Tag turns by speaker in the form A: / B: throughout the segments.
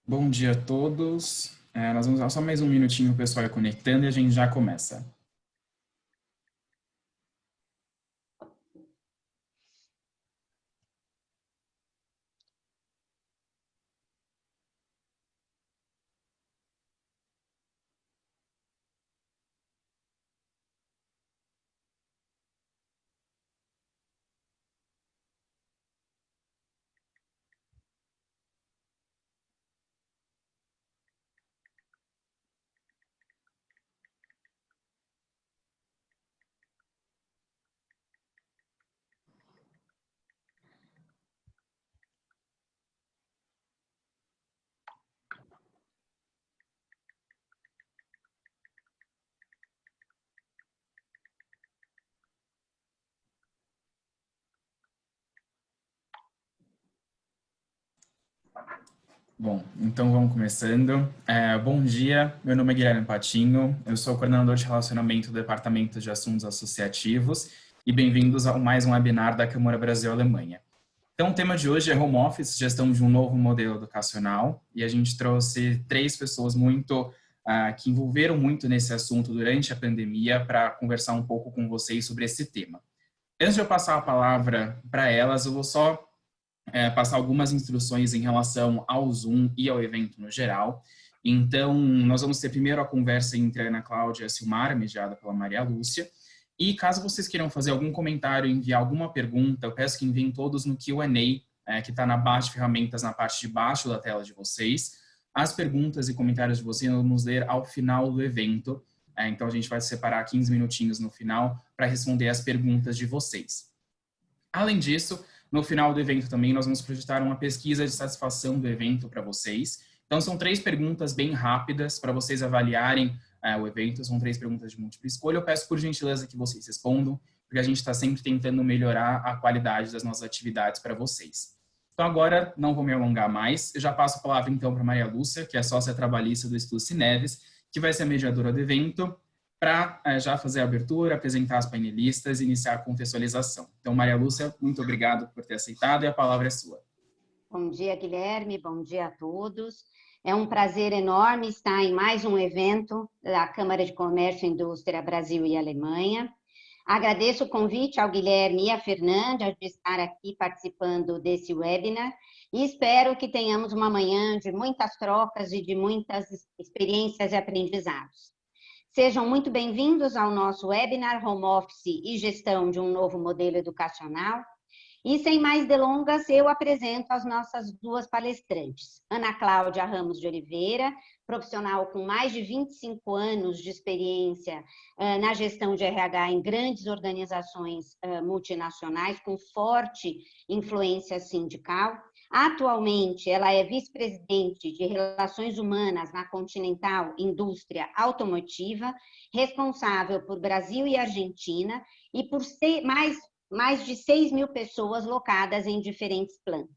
A: Bom dia a todos. Nós vamos dar só mais um minutinho o pessoal ir conectando e a gente já começa. Bom, então vamos começando. Bom dia, meu nome é Guilherme Patinho, eu sou coordenador de relacionamento do Departamento de Assuntos Associativos e bem-vindos a mais um webinar da Câmara Brasil-Alemanha. Então, o tema de hoje é Home Office, gestão de um novo modelo educacional, e a gente trouxe três pessoas que envolveram muito nesse assunto durante a pandemia para conversar um pouco com vocês sobre esse tema. Antes de eu passar a palavra para elas, eu vou só passar algumas instruções em relação ao Zoom e ao evento no geral. Então, nós vamos ter primeiro a conversa entre a Ana Cláudia e a Silmara, mediada pela Maria Lúcia. E caso vocês queiram fazer algum comentário, enviar alguma pergunta, eu peço que enviem todos no Q&A, que está na barra de ferramentas na parte de baixo da tela de vocês. As perguntas e comentários de vocês vamos ler ao final do evento. Então, a gente vai separar 15 minutinhos no final para responder as perguntas de vocês. Além disso, no final do evento também nós vamos projetar uma pesquisa de satisfação do evento para vocês. Então, são 3 perguntas bem rápidas para vocês avaliarem o evento. São 3 perguntas de múltipla escolha. Eu peço por gentileza que vocês respondam, porque a gente está sempre tentando melhorar a qualidade das nossas atividades para vocês. Então, agora, não vou me alongar mais. Eu já passo a palavra, então, para Maria Lúcia, que é sócia trabalhista do Instituto Cineves, que vai ser a mediadora do evento, para já fazer a abertura, apresentar as painelistas e iniciar a contextualização. Então, Maria Lúcia, muito obrigado por ter aceitado e a palavra é sua.
B: Bom dia, Guilherme, bom dia a todos. É um prazer enorme estar em mais um evento da Câmara de Comércio e Indústria Brasil e Alemanha. Agradeço o convite ao Guilherme e à Fernanda de estar aqui participando desse webinar e espero que tenhamos uma manhã de muitas trocas e de muitas experiências e aprendizados. Sejam muito bem-vindos ao nosso webinar Home Office e Gestão de um Novo Modelo Educacional. E sem mais delongas, eu apresento as nossas duas palestrantes. Ana Cláudia Ramos de Oliveira, profissional com mais de 25 anos de experiência na gestão de RH em grandes organizações multinacionais, com forte influência sindical. Atualmente, ela é vice-presidente de Relações Humanas na Continental Indústria Automotiva, responsável por Brasil e Argentina, e por mais de 6 mil pessoas locadas em diferentes plantas.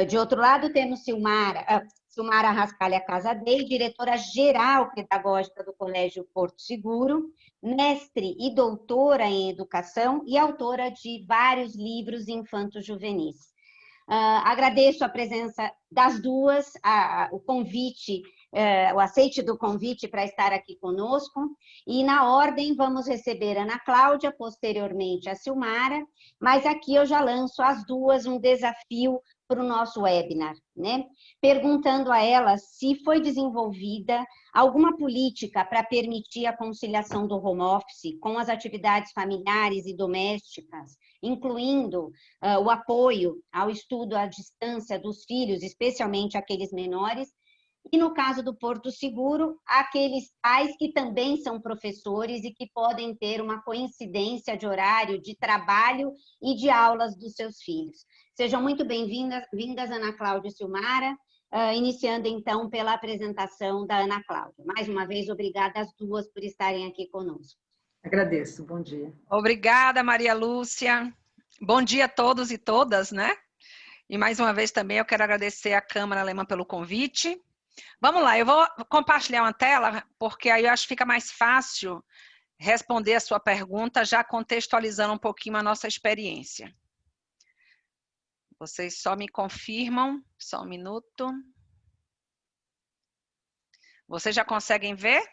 B: De outro lado, temos Silmara Rascalha Casadei, diretora-geral pedagógica do Colégio Porto Seguro, mestre e doutora em educação e autora de vários livros infanto-juvenis. Agradeço a presença das duas, o convite, o aceite do convite para estar aqui conosco. E na ordem vamos receber a Ana Cláudia, posteriormente a Silmara, mas aqui eu já lanço as duas um desafio para o nosso webinar, né? Perguntando a elas se foi desenvolvida alguma política para permitir a conciliação do home office com as atividades familiares e domésticas, incluindo o apoio ao estudo à distância dos filhos, especialmente aqueles menores, e no caso do Porto Seguro, aqueles pais que também são professores e que podem ter uma coincidência de horário de trabalho e de aulas dos seus filhos. Sejam muito bem-vindas, Ana Cláudia e Silmara, iniciando então pela apresentação da Ana Cláudia. Mais uma vez, obrigada às duas por estarem aqui conosco.
C: Agradeço, bom dia.
D: Obrigada, Maria Lúcia. Bom dia a todos e todas, né? E mais uma vez também eu quero agradecer à Câmara Alemã pelo convite. Vamos lá, eu vou compartilhar uma tela, porque aí eu acho que fica mais fácil responder a sua pergunta, já contextualizando um pouquinho a nossa experiência. Vocês só me confirmam, só um minuto. Vocês já conseguem ver?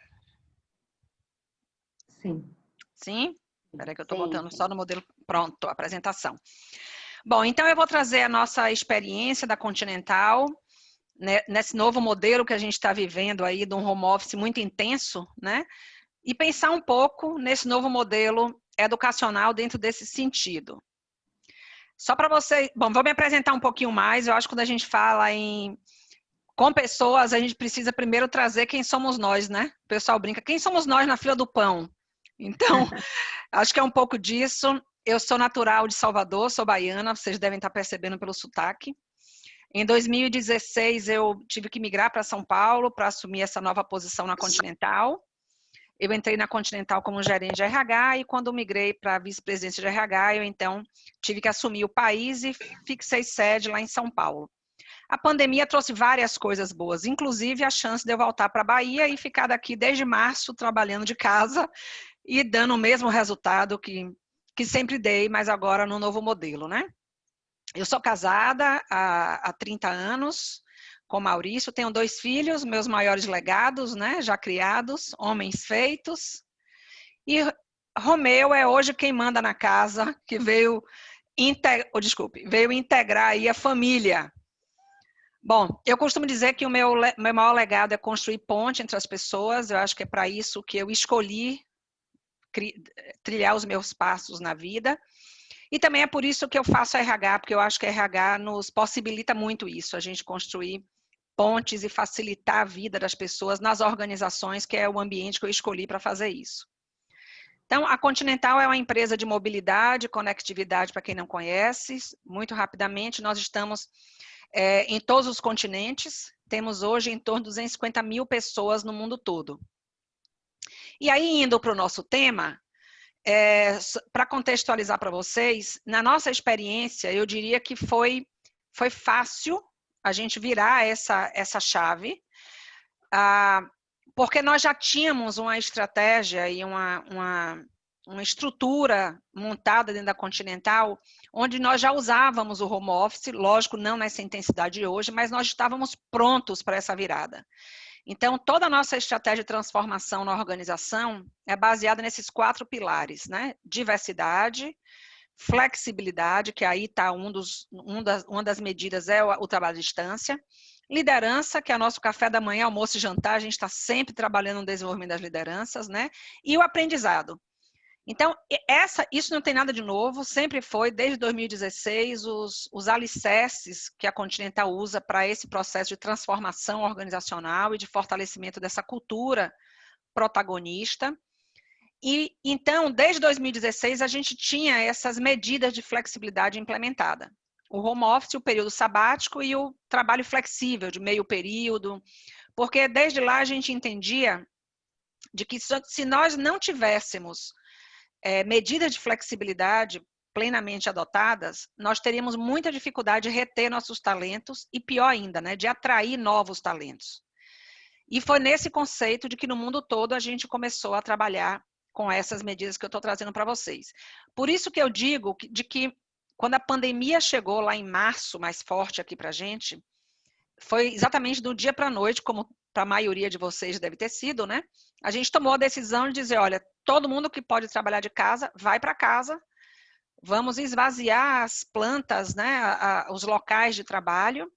C: Sim.
D: Sim? Espera aí que eu estou
B: Sim,
D: botando
B: sim.
D: só no modelo pronto, a apresentação. Bom, então eu vou trazer a nossa experiência da Continental, né, nesse novo modelo que a gente está vivendo aí, de um home office muito intenso, né? E pensar um pouco nesse novo modelo educacional dentro desse sentido. Só para você, bom, vou me apresentar um pouquinho mais. Eu acho que quando a gente fala com pessoas, a gente precisa primeiro trazer quem somos nós, né? O pessoal brinca, quem somos nós na fila do pão? Então, acho que é um pouco disso. Eu sou natural de Salvador, sou baiana, vocês devem estar percebendo pelo sotaque. Em 2016, eu tive que migrar para São Paulo para assumir essa nova posição na Continental. Eu entrei na Continental como gerente de RH e quando migrei para a vice-presidência de RH, eu então tive que assumir o país e fixei sede lá em São Paulo. A pandemia trouxe várias coisas boas, inclusive a chance de eu voltar para a Bahia e ficar daqui desde março trabalhando de casa e dando o mesmo resultado que sempre dei, mas agora no novo modelo, né? Eu sou casada há 30 anos com Maurício, tenho 2 filhos, meus maiores legados, né, já criados, homens feitos. E Romeu é hoje quem manda na casa, que veio integrar aí a família. Bom, eu costumo dizer que o meu maior legado é construir ponte entre as pessoas, eu acho que é para isso que eu escolhi trilhar os meus passos na vida. E também é por isso que eu faço RH, porque eu acho que a RH nos possibilita muito isso, a gente construir pontes e facilitar a vida das pessoas nas organizações, que é o ambiente que eu escolhi para fazer isso. Então, a Continental é uma empresa de mobilidade, conectividade, para quem não conhece. Muito rapidamente, nós estamos em todos os continentes, temos hoje em torno de 250 mil pessoas no mundo todo. E aí, indo para o nosso tema, para contextualizar para vocês, na nossa experiência, eu diria que foi fácil a gente virar essa chave, porque nós já tínhamos uma estratégia e uma estrutura montada dentro da Continental, onde nós já usávamos o home office, lógico, não nessa intensidade de hoje, mas nós estávamos prontos para essa virada. Então, toda a nossa estratégia de transformação na organização é baseada nesses 4 pilares, né? Diversidade, flexibilidade, que aí está uma das medidas é o trabalho à distância, liderança, que é o nosso café da manhã, almoço e jantar, a gente está sempre trabalhando no desenvolvimento das lideranças, né? E o aprendizado. Então, isso não tem nada de novo, sempre foi, desde 2016, os alicerces que a Continental usa para esse processo de transformação organizacional e de fortalecimento dessa cultura protagonista. E, então, desde 2016, a gente tinha essas medidas de flexibilidade implementada. O home office, o período sabático e o trabalho flexível, de meio período, porque desde lá a gente entendia de que se nós não tivéssemos medidas de flexibilidade plenamente adotadas, nós teríamos muita dificuldade de reter nossos talentos e, pior ainda, né, de atrair novos talentos. E foi nesse conceito de que no mundo todo a gente começou a trabalhar com essas medidas que eu estou trazendo para vocês. Por isso que eu digo que quando a pandemia chegou lá em março, mais forte aqui para a gente, foi exatamente do dia para a noite, como para a maioria de vocês deve ter sido, né? A gente tomou a decisão de dizer, olha, todo mundo que pode trabalhar de casa, vai para casa, vamos esvaziar as plantas, né, os locais de trabalho,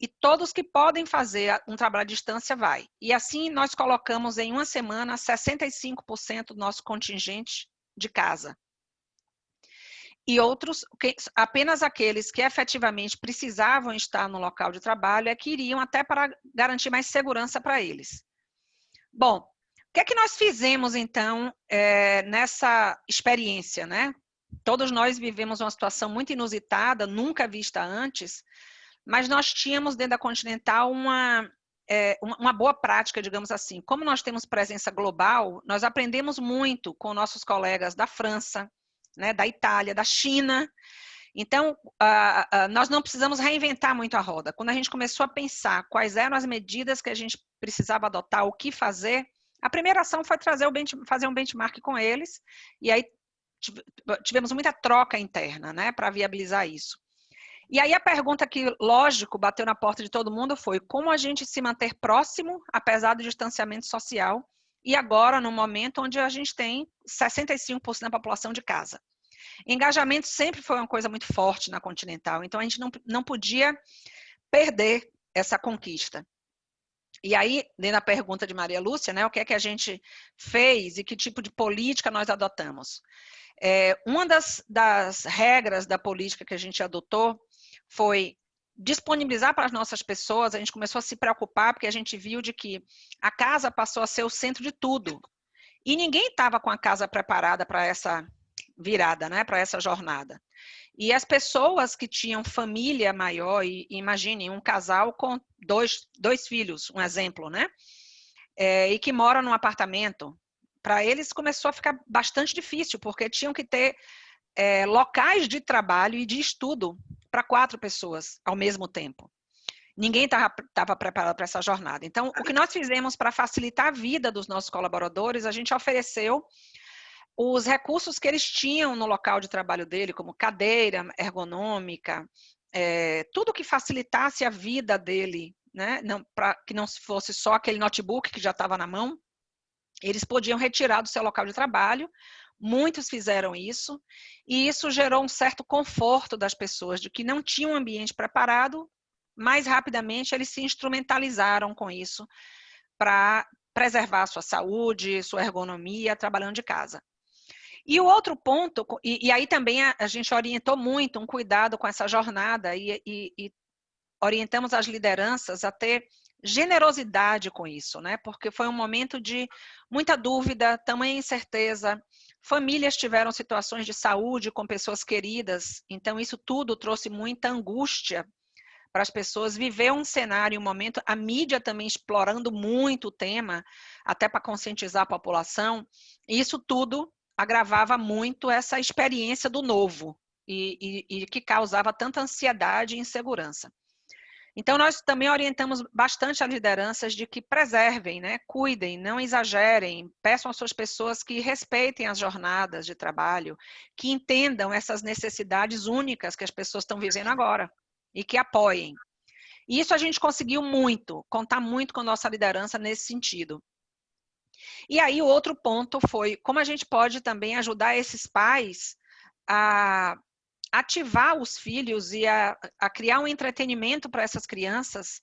D: e todos que podem fazer um trabalho à distância, vai. E assim nós colocamos em uma semana 65% do nosso contingente de casa. E outros, apenas aqueles que efetivamente precisavam estar no local de trabalho, que iriam até para garantir mais segurança para eles. Bom, o que é que nós fizemos, então, nessa experiência, né? Todos nós vivemos uma situação muito inusitada, nunca vista antes, mas nós tínhamos dentro da Continental uma boa prática, digamos assim. Como nós temos presença global, nós aprendemos muito com nossos colegas da França, né, da Itália, da China. Então, nós não precisamos reinventar muito a roda. Quando a gente começou a pensar quais eram as medidas que a gente precisava adotar, o que fazer, a primeira ação foi fazer um benchmark com eles, e aí tivemos muita troca interna, né, para viabilizar isso. E aí a pergunta que, lógico, bateu na porta de todo mundo foi como a gente se manter próximo, apesar do distanciamento social, e agora, no momento onde a gente tem 65% da população de casa. Engajamento sempre foi uma coisa muito forte na Continental, então a gente não podia perder essa conquista. E aí, dentro da pergunta de Maria Lúcia, né, o que é que a gente fez e que tipo de política nós adotamos? Uma das regras da política que a gente adotou foi disponibilizar para as nossas pessoas, a gente começou a se preocupar porque a gente viu de que a casa passou a ser o centro de tudo. E ninguém estava com a casa preparada para essa virada, né, para essa jornada. E as pessoas que tinham família maior, e imagine um casal com dois filhos, um exemplo, né? E que mora num apartamento, para eles começou a ficar bastante difícil, porque tinham que ter locais de trabalho e de estudo para 4 pessoas ao mesmo tempo. Ninguém estava preparado para essa jornada. Então, o que nós fizemos para facilitar a vida dos nossos colaboradores, a gente ofereceu os recursos que eles tinham no local de trabalho dele, como cadeira ergonômica, tudo que facilitasse a vida dele, né? Para que não fosse só aquele notebook que já estava na mão, eles podiam retirar do seu local de trabalho. Muitos fizeram isso, e isso gerou um certo conforto das pessoas, de que não tinham um ambiente preparado, mais rapidamente eles se instrumentalizaram com isso para preservar sua saúde, sua ergonomia, trabalhando de casa. E o outro ponto, e aí também a gente orientou muito um cuidado com essa jornada e orientamos as lideranças a ter generosidade com isso, né? Porque foi um momento de muita dúvida, tamanha incerteza, famílias tiveram situações de saúde com pessoas queridas, então isso tudo trouxe muita angústia para as pessoas, viver um cenário, um momento, a mídia também explorando muito o tema, até para conscientizar a população, e isso tudo agravava muito essa experiência do novo e que causava tanta ansiedade e insegurança. Então, nós também orientamos bastante as lideranças de que preservem, né, cuidem, não exagerem, peçam às suas pessoas que respeitem as jornadas de trabalho, que entendam essas necessidades únicas que as pessoas estão vivendo agora e que apoiem. E isso a gente conseguiu muito, contar muito com a nossa liderança nesse sentido. E aí o outro ponto foi como a gente pode também ajudar esses pais a ativar os filhos e a criar um entretenimento para essas crianças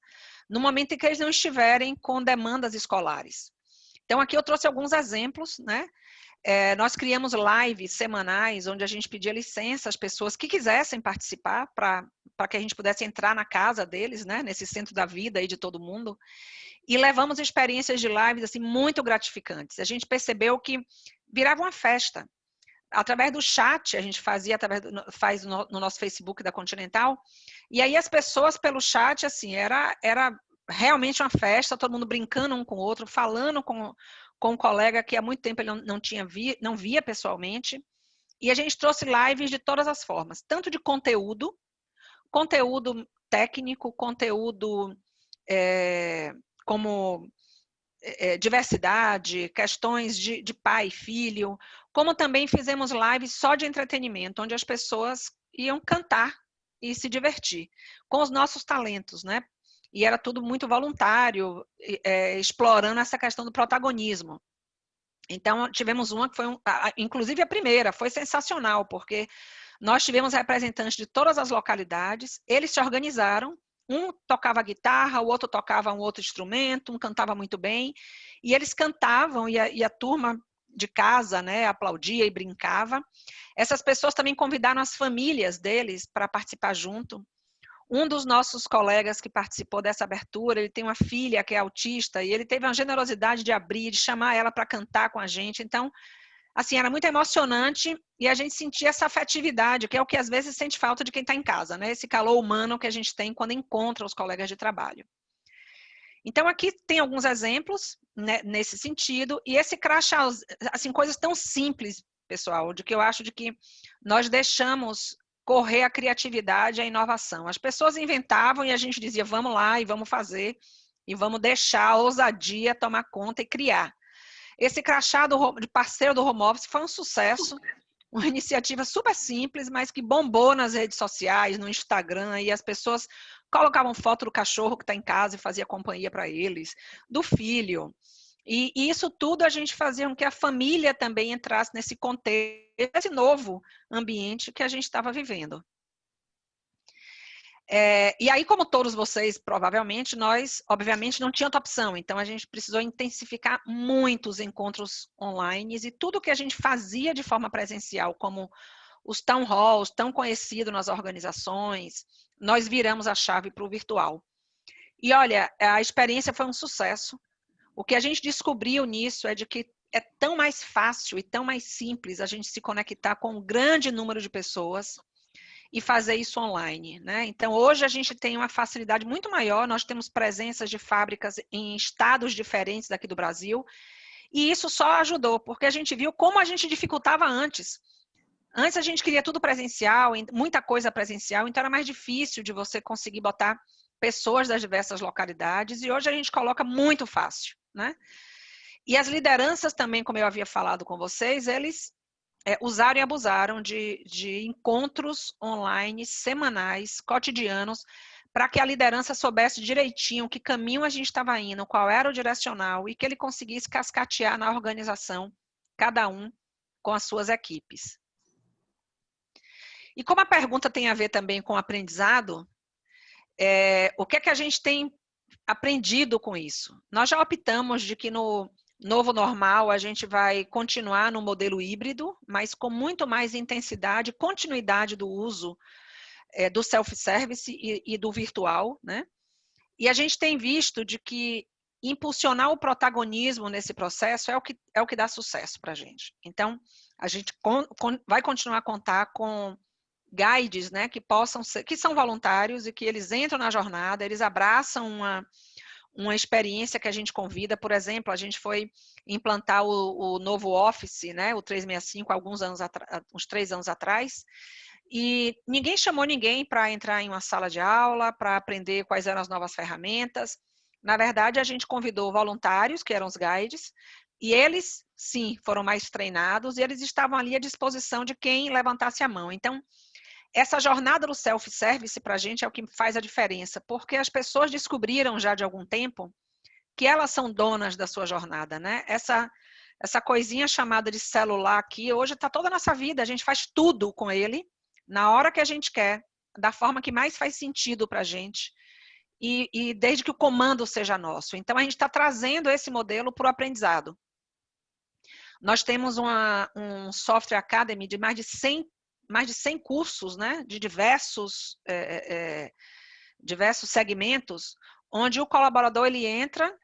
D: no momento em que eles não estiverem com demandas escolares. Então aqui eu trouxe alguns exemplos, né? Nós criamos lives semanais onde a gente pedia licença às pessoas que quisessem participar para que a gente pudesse entrar na casa deles, né? Nesse centro da vida aí de todo mundo. E levamos experiências de lives assim, muito gratificantes. A gente percebeu que virava uma festa. Através do chat, a gente faz no nosso Facebook da Continental, e aí as pessoas pelo chat, assim, era realmente uma festa, todo mundo brincando um com o outro, falando com um colega que há muito tempo ele não via pessoalmente, e a gente trouxe lives de todas as formas, tanto de conteúdo técnico, conteúdo como diversidade, questões de pai e filho, como também fizemos lives só de entretenimento, onde as pessoas iam cantar e se divertir com os nossos talentos, né? E era tudo muito voluntário, explorando essa questão do protagonismo. Então, tivemos uma que foi, inclusive a primeira, foi sensacional, porque nós tivemos representantes de todas as localidades, eles se organizaram, um tocava guitarra, o outro tocava um outro instrumento, um cantava muito bem, e eles cantavam e a turma de casa, né, aplaudia e brincava. Essas pessoas também convidaram as famílias deles para participar junto. Um dos nossos colegas que participou dessa abertura, ele tem uma filha que é autista e ele teve uma generosidade de abrir, de chamar ela para cantar com a gente. Então, assim, era muito emocionante e a gente sentia essa afetividade, que é o que às vezes sente falta de quem está em casa, né? Esse calor humano que a gente tem quando encontra os colegas de trabalho. Então, aqui tem alguns exemplos, né, nesse sentido, e esse crachá, assim, coisas tão simples, pessoal, de que eu acho de que nós deixamos correr a criatividade e a inovação. As pessoas inventavam e a gente dizia, vamos lá e vamos fazer, e vamos deixar a ousadia tomar conta e criar. Esse crachá de parceiro do home office foi um sucesso. uma iniciativa super simples, mas que bombou nas redes sociais, no Instagram, e as pessoas colocavam foto do cachorro que está em casa e fazia companhia para eles, do filho. E isso tudo a gente fazia com que a família também entrasse nesse contexto, esse novo ambiente que a gente estava vivendo. E aí, como todos vocês, provavelmente, nós, obviamente, não tinha outra opção. Então, a gente precisou intensificar muito os encontros online e tudo que a gente fazia de forma presencial, como os town halls, tão conhecidos nas organizações, nós viramos a chave para o virtual. E, olha, a experiência foi um sucesso. O que a gente descobriu nisso é de que é tão mais fácil e tão mais simples a gente se conectar com um grande número de pessoas e fazer isso online, né? Então, hoje a gente tem uma facilidade muito maior, nós temos presenças de fábricas em estados diferentes daqui do Brasil, e isso só ajudou, porque a gente viu como a gente dificultava antes. Antes a gente queria tudo presencial, muita coisa presencial, então era mais difícil de você conseguir botar pessoas das diversas localidades, e hoje a gente coloca muito fácil, né? E as lideranças também, como eu havia falado com vocês, eles usaram e abusaram de encontros online, semanais, cotidianos, para que a liderança soubesse direitinho que caminho a gente estava indo, qual era o direcional, e que ele conseguisse cascatear na organização, cada um com as suas equipes. E como a pergunta tem a ver também com aprendizado, o que é que a gente tem aprendido com isso? Nós já optamos de que no novo normal a gente vai continuar no modelo híbrido, mas com muito mais intensidade, continuidade do uso do self-service e do virtual, né? E a gente tem visto de que impulsionar o protagonismo nesse processo é o que dá sucesso para a gente. Então, a gente vai continuar a contar com guides, né, que possam ser, que são voluntários e que eles entram na jornada, eles abraçam uma experiência que a gente convida. Por exemplo, a gente foi implantar o novo Office, né, o 365, uns 3 anos atrás, e ninguém chamou ninguém para entrar em uma sala de aula, para aprender quais eram as novas ferramentas. Na verdade, a gente convidou voluntários, que eram os guides, e eles, sim, foram mais treinados, e eles estavam ali à disposição de quem levantasse a mão. Então, essa jornada do self-service para a gente é o que faz a diferença, porque as pessoas descobriram já de algum tempo que elas são donas da sua jornada, né? Essa coisinha chamada de celular aqui, hoje está toda a nossa vida, a gente faz tudo com ele, na hora que a gente quer, da forma que mais faz sentido para a gente, e desde que o comando seja nosso. Então, a gente está trazendo esse modelo para o aprendizado. Nós temos um Software Academy de mais de 100 cursos, né, de diversos segmentos, onde o colaborador ele entra,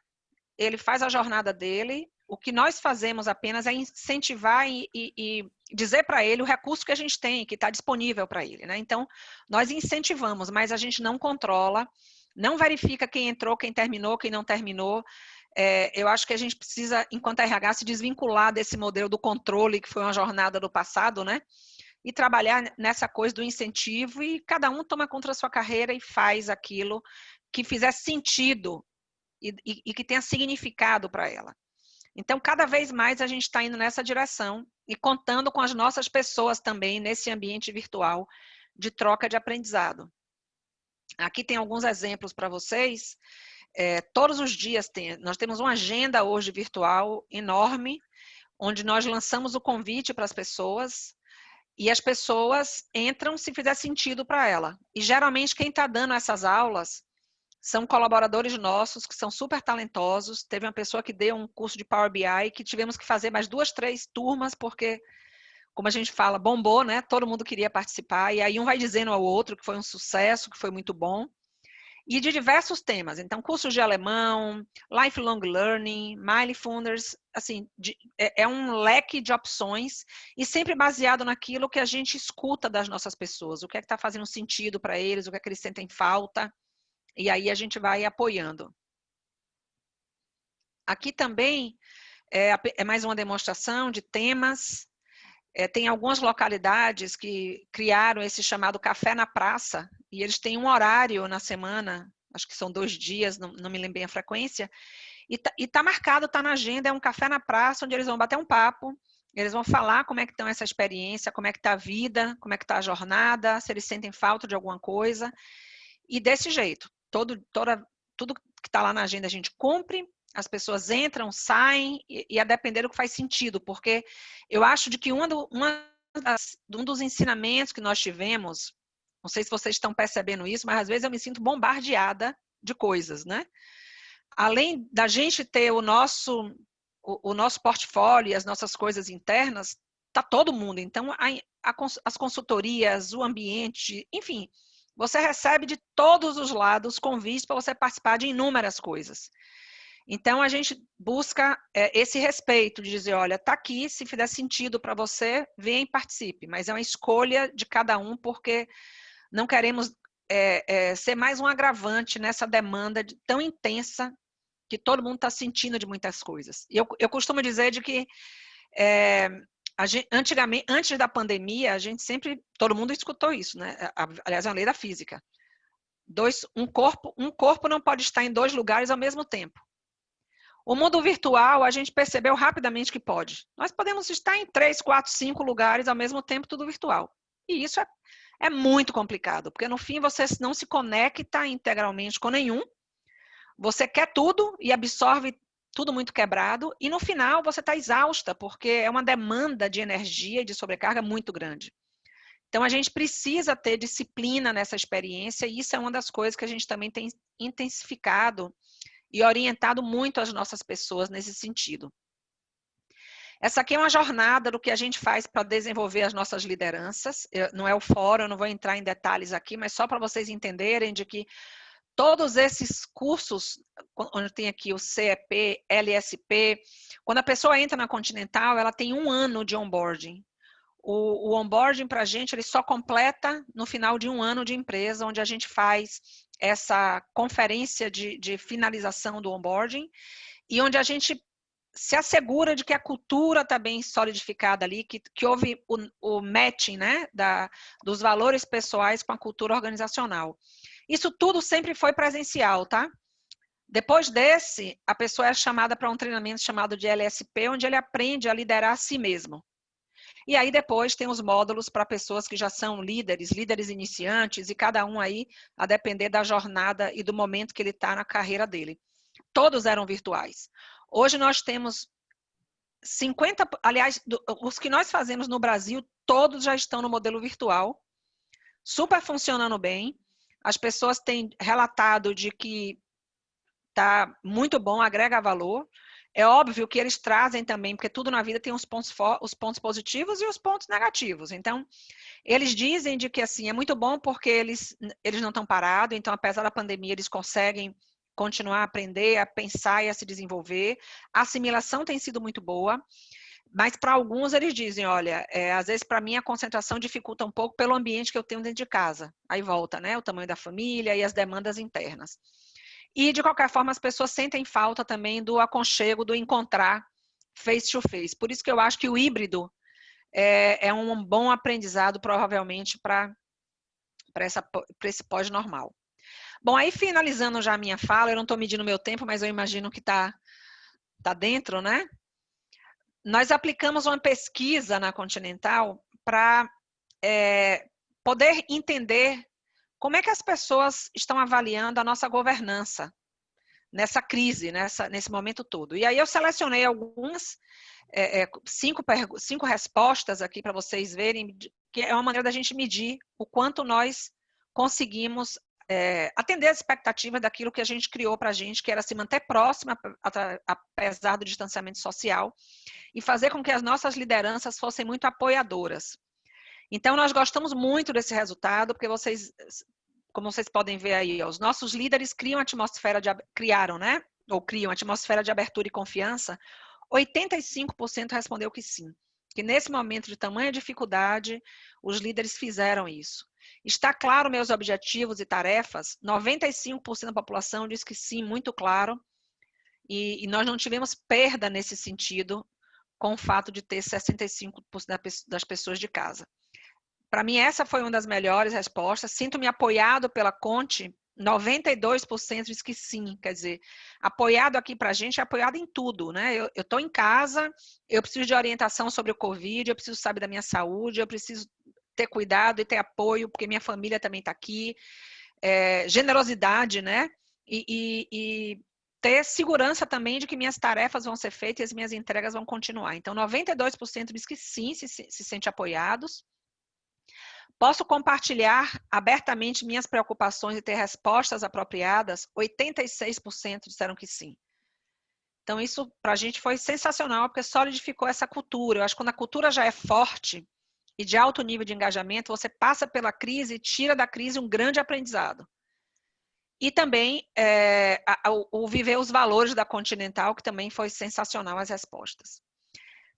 D: ele faz a jornada dele, o que nós fazemos apenas é incentivar e dizer para ele o recurso que a gente tem, que está disponível para ele, né? Então, nós incentivamos, mas a gente não controla, não verifica quem entrou, quem terminou, quem não terminou. Eu acho que a gente precisa, enquanto RH, se desvincular desse modelo do controle, que foi uma jornada do passado, né? E trabalhar nessa coisa do incentivo, e cada um toma conta da sua carreira e faz aquilo que fizer sentido e que tenha significado para ela. Então, cada vez mais a gente está indo nessa direção e contando com as nossas pessoas também nesse ambiente virtual de troca de aprendizado. Aqui tem alguns exemplos para vocês. Todos os dias nós temos uma agenda hoje virtual enorme, onde nós lançamos o convite para as pessoas, e as pessoas entram se fizer sentido para ela. E geralmente quem está dando essas aulas são colaboradores nossos que são super talentosos. Teve uma pessoa que deu um curso de Power BI que tivemos que fazer mais 2, 3 turmas, porque, como a gente fala, bombou, né? Todo mundo queria participar, e aí um vai dizendo ao outro que foi um sucesso, que foi muito bom. E de diversos temas. Então, cursos de alemão, lifelong learning, mindfulness, assim, é um leque de opções e sempre baseado naquilo que a gente escuta das nossas pessoas, o que é que está fazendo sentido para eles, o que é que eles sentem falta, e aí a gente vai apoiando. Aqui também é mais uma demonstração de temas. Tem algumas localidades que criaram esse chamado Café na Praça, e eles têm um horário na semana, acho que são 2 dias, não me lembro bem a frequência, e tá marcado, está na agenda, é um café na praça, onde eles vão bater um papo, Eles vão falar como é que estão essa experiência, como é que está a vida, como é que está a jornada, se eles sentem falta de alguma coisa. E desse jeito, tudo que está lá na agenda a gente cumpre, as pessoas entram, saem, e a depender do que faz sentido, porque eu acho de que um dos ensinamentos que nós tivemos, não sei se vocês estão percebendo isso, mas às vezes eu me sinto bombardeada de coisas, né? Além da gente ter o nosso portfólio, as nossas coisas internas, tá todo mundo. Então, as consultorias, o ambiente, enfim, você recebe de todos os lados convites para você participar de inúmeras coisas. Então, a gente busca esse respeito de dizer, olha, tá aqui, se fizer sentido para você, vem e participe. Mas é uma escolha de cada um, porque não queremos ser mais um agravante nessa demanda tão intensa que todo mundo está sentindo de muitas coisas. E eu costumo dizer de que antigamente, antes da pandemia, a gente sempre, todo mundo escutou isso, né? Aliás, é uma lei da física. Um corpo não pode estar em 2 lugares ao mesmo tempo. O mundo virtual, a gente percebeu rapidamente que pode. Nós podemos estar em 3, 4, 5 lugares ao mesmo tempo, tudo virtual. E isso é muito complicado, porque no fim você não se conecta integralmente com nenhum, você quer tudo e absorve tudo muito quebrado, e no final você está exausta, porque é uma demanda de energia e de sobrecarga muito grande. Então, a gente precisa ter disciplina nessa experiência, e isso é uma das coisas que a gente também tem intensificado e orientado muito as nossas pessoas nesse sentido. Essa aqui é uma jornada do que a gente faz para desenvolver as nossas lideranças. Não é o fórum, eu não vou entrar em detalhes aqui, mas só para vocês entenderem de que todos esses cursos, onde tem aqui o CEP, LSP, quando a pessoa entra na Continental, ela tem 1 ano de onboarding. O onboarding para a gente, ele só completa no final de 1 ano de empresa, onde a gente faz essa conferência de finalização do onboarding, e onde a gente se assegura de que a cultura está bem solidificada ali, que houve o matching, né, dos valores pessoais com a cultura organizacional. Isso tudo sempre foi presencial, tá? Depois desse, a pessoa é chamada para um treinamento chamado de LSP, onde ele aprende a liderar a si mesmo. E aí depois tem os módulos para pessoas que já são líderes iniciantes, e cada um aí a depender da jornada e do momento que ele está na carreira dele. Todos eram virtuais. Hoje nós temos 50, aliás, os que nós fazemos no Brasil, todos já estão no modelo virtual, super funcionando bem. As pessoas têm relatado de que está muito bom, agrega valor. É óbvio que eles trazem também, porque tudo na vida tem os pontos positivos e os pontos negativos. Então, eles dizem de que assim, é muito bom porque eles não estão parados, então, apesar da pandemia, eles conseguem continuar a aprender, a pensar e a se desenvolver. A assimilação tem sido muito boa, mas para alguns eles dizem, olha, às vezes para mim a concentração dificulta um pouco pelo ambiente que eu tenho dentro de casa. Aí volta, né, o tamanho da família e as demandas internas. E, de qualquer forma, as pessoas sentem falta também do aconchego, do encontrar face to face. Por isso que eu acho que o híbrido é um bom aprendizado, provavelmente, para esse pós-normal. Bom, aí finalizando já a minha fala, eu não estou medindo o meu tempo, mas eu imagino que está dentro, né? Nós aplicamos uma pesquisa na Continental para poder entender como é que as pessoas estão avaliando a nossa governança nessa crise, nesse momento todo. E aí eu selecionei algumas, 5 respostas aqui para vocês verem, que é uma maneira da gente medir o quanto nós conseguimos atender as expectativas daquilo que a gente criou para a gente, que era se manter próxima, apesar do distanciamento social, e fazer com que as nossas lideranças fossem muito apoiadoras. Então, nós gostamos muito desse resultado, porque como vocês podem ver aí, os nossos líderes criam atmosfera criam atmosfera de abertura e confiança. 85% respondeu que sim, que nesse momento de tamanha dificuldade, os líderes fizeram isso. Está claro meus objetivos e tarefas? 95% da população diz que sim, muito claro, e nós não tivemos perda nesse sentido, com o fato de ter 65% das pessoas de casa. Para mim, essa foi uma das melhores respostas. Sinto-me apoiado pela Conte 92% diz que sim, quer dizer, apoiado aqui para a gente é apoiado em tudo, né? Eu estou em casa, eu preciso de orientação sobre o Covid, eu preciso saber da minha saúde, eu preciso ter cuidado e ter apoio, porque minha família também está aqui, generosidade, né? E ter segurança também de que minhas tarefas vão ser feitas e as minhas entregas vão continuar. Então, 92% diz que sim, se sente apoiados. Posso compartilhar abertamente minhas preocupações e ter respostas apropriadas? 86% disseram que sim. Então, isso para a gente foi sensacional, porque solidificou essa cultura. Eu acho que quando a cultura já é forte e de alto nível de engajamento, você passa pela crise e tira da crise um grande aprendizado. E também o viver os valores da Continental, que também foi sensacional as respostas.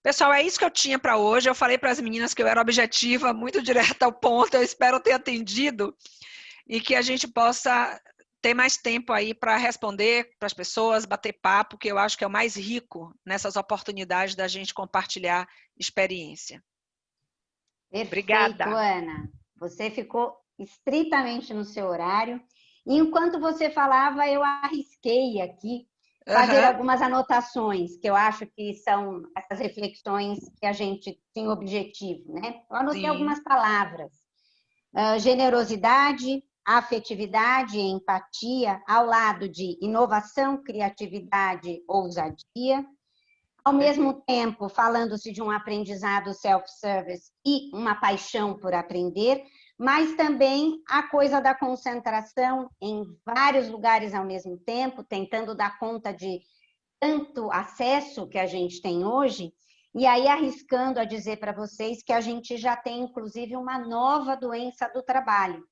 D: Pessoal, é isso que eu tinha para hoje. Eu falei para as meninas que eu era objetiva, muito direta ao ponto. Eu espero ter atendido e que a gente possa ter mais tempo aí para responder para as pessoas, bater papo, que eu acho que é o mais rico nessas oportunidades da gente compartilhar experiência.
B: Perfeito,
D: Obrigada.
B: Ana. Você ficou estritamente no seu horário. E enquanto você falava, eu arrisquei aqui fazer algumas anotações, que eu acho que são essas reflexões que a gente tem objetivo, né? Eu anotei algumas palavras. Generosidade, afetividade e empatia, ao lado de inovação, criatividade, ousadia. Ao mesmo tempo, falando-se de um aprendizado self-service e uma paixão por aprender, mas também a coisa da concentração em vários lugares ao mesmo tempo, tentando dar conta de tanto acesso que a gente tem hoje, e aí arriscando a dizer para vocês que a gente já tem, inclusive, uma nova doença do trabalho,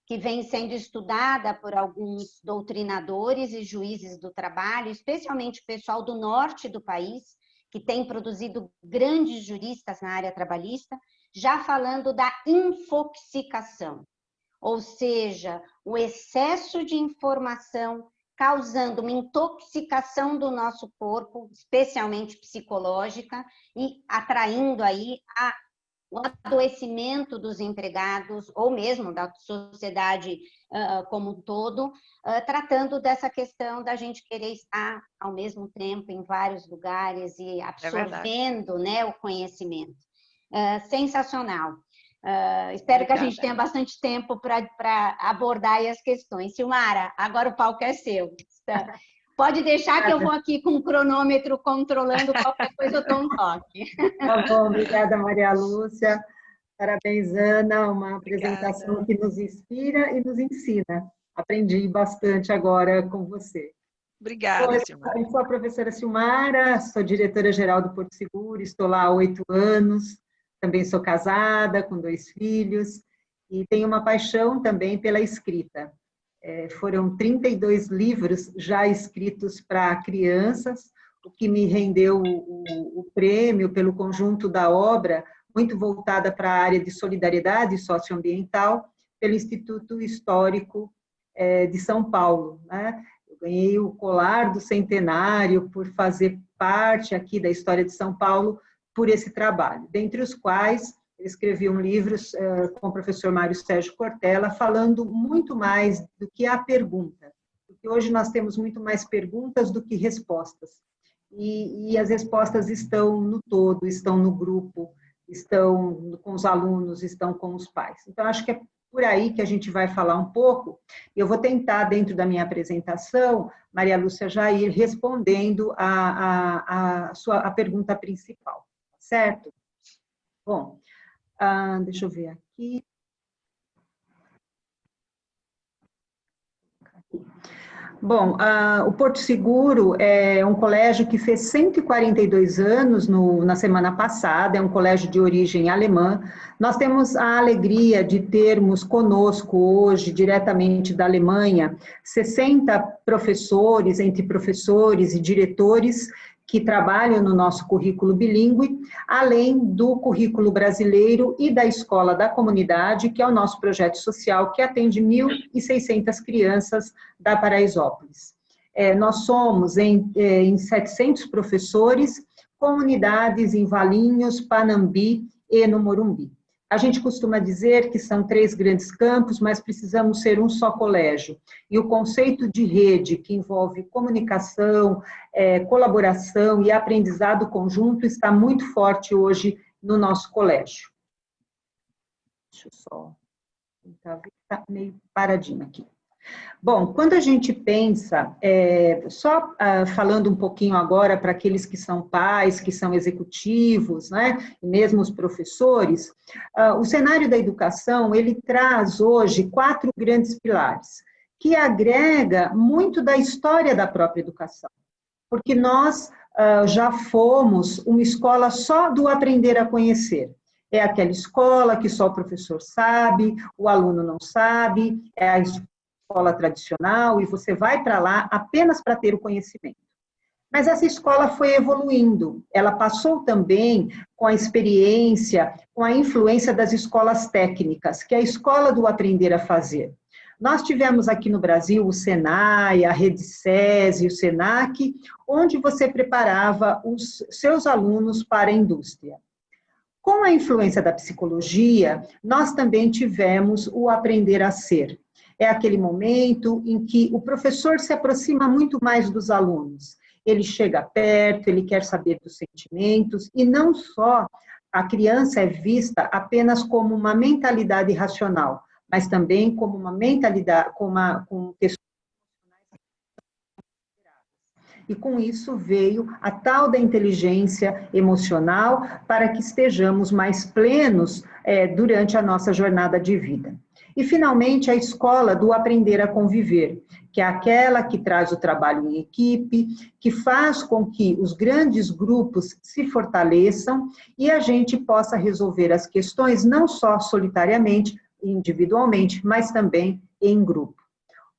B: que vem sendo estudada por alguns doutrinadores e juízes do trabalho, especialmente o pessoal do norte do país, que tem produzido grandes juristas na área trabalhista, já falando da infoxicação, ou seja, o excesso de informação causando uma intoxicação do nosso corpo, especialmente psicológica, e atraindo aí o adoecimento dos empregados, ou mesmo da sociedade como um todo, tratando dessa questão da gente querer estar ao mesmo tempo em vários lugares e absorvendo, né, o conhecimento. Sensacional. Espero que a gente tenha bastante tempo para abordar aí as questões. Silmara, agora o palco é seu. Pode deixar que eu vou aqui com o cronômetro controlando, qualquer coisa eu dou um toque.
C: Tá bom, obrigada, Maria Lúcia. Parabéns, Ana, uma apresentação que nos inspira e nos ensina. Aprendi bastante agora com você.
D: Obrigada, Silmara.
C: Eu sou a professora Silmara, sou diretora-geral do Porto Seguro, estou lá há 8 anos, também sou casada, com 2 filhos, e tenho uma paixão também pela escrita. Foram 32 livros já escritos para crianças, o que me rendeu o prêmio pelo conjunto da obra, muito voltada para a área de solidariedade socioambiental, pelo Instituto Histórico de São Paulo, né? Eu ganhei o colar do centenário por fazer parte aqui da história de São Paulo por esse trabalho, dentre os quais eu escrevi um livro com o professor Mário Sérgio Cortella, falando muito mais do que a pergunta, porque hoje nós temos muito mais perguntas do que respostas, e as respostas estão no todo, estão no grupo, estão com os alunos, estão com os pais. Então, acho que é por aí que a gente vai falar um pouco. Eu vou tentar, dentro da minha apresentação, Maria Lúcia, já ir respondendo a pergunta principal, certo? Bom, deixa eu ver aqui. Bom, o Porto Seguro é um colégio que fez 142 anos na semana passada, é um colégio de origem alemã. Nós temos a alegria de termos conosco hoje, diretamente da Alemanha, 60 professores, entre professores e diretores, que trabalham no nosso currículo bilíngue, além do currículo brasileiro e da Escola da Comunidade, que é o nosso projeto social, que atende 1.600 crianças da Paraisópolis. Nós somos em 700 professores, com unidades em Valinhos, Panambi e no Morumbi. A gente costuma dizer que são 3 grandes campos, mas precisamos ser um só colégio. E o conceito de rede, que envolve comunicação, colaboração e aprendizado conjunto, está muito forte hoje no nosso colégio. Deixa eu só tentar ver, está meio paradinho aqui. Bom, quando a gente pensa, falando um pouquinho agora para aqueles que são pais, que são executivos, né, e mesmo os professores, o cenário da educação, ele traz hoje 4 grandes pilares, que agrega muito da história da própria educação, porque nós já fomos uma escola só do aprender a conhecer. É aquela escola que só o professor sabe, o aluno não sabe, é a escola tradicional, e você vai para lá apenas para ter o conhecimento. Mas essa escola foi evoluindo, ela passou também com a experiência, com a influência das escolas técnicas, que é a escola do aprender a fazer. Nós tivemos aqui no Brasil o Senai, a Rede SESI, o Senac, onde você preparava os seus alunos para a indústria. Com a influência da psicologia, nós também tivemos o aprender a ser. É aquele momento em que o professor se aproxima muito mais dos alunos. Ele chega perto, ele quer saber dos sentimentos, e não só a criança é vista apenas como uma mentalidade racional, mas também como uma mentalidade, com questões. E com isso veio a tal da inteligência emocional para que estejamos mais plenos durante a nossa jornada de vida. E, finalmente, a escola do aprender a conviver, que é aquela que traz o trabalho em equipe, que faz com que os grandes grupos se fortaleçam e a gente possa resolver as questões não só solitariamente, individualmente, mas também em grupo.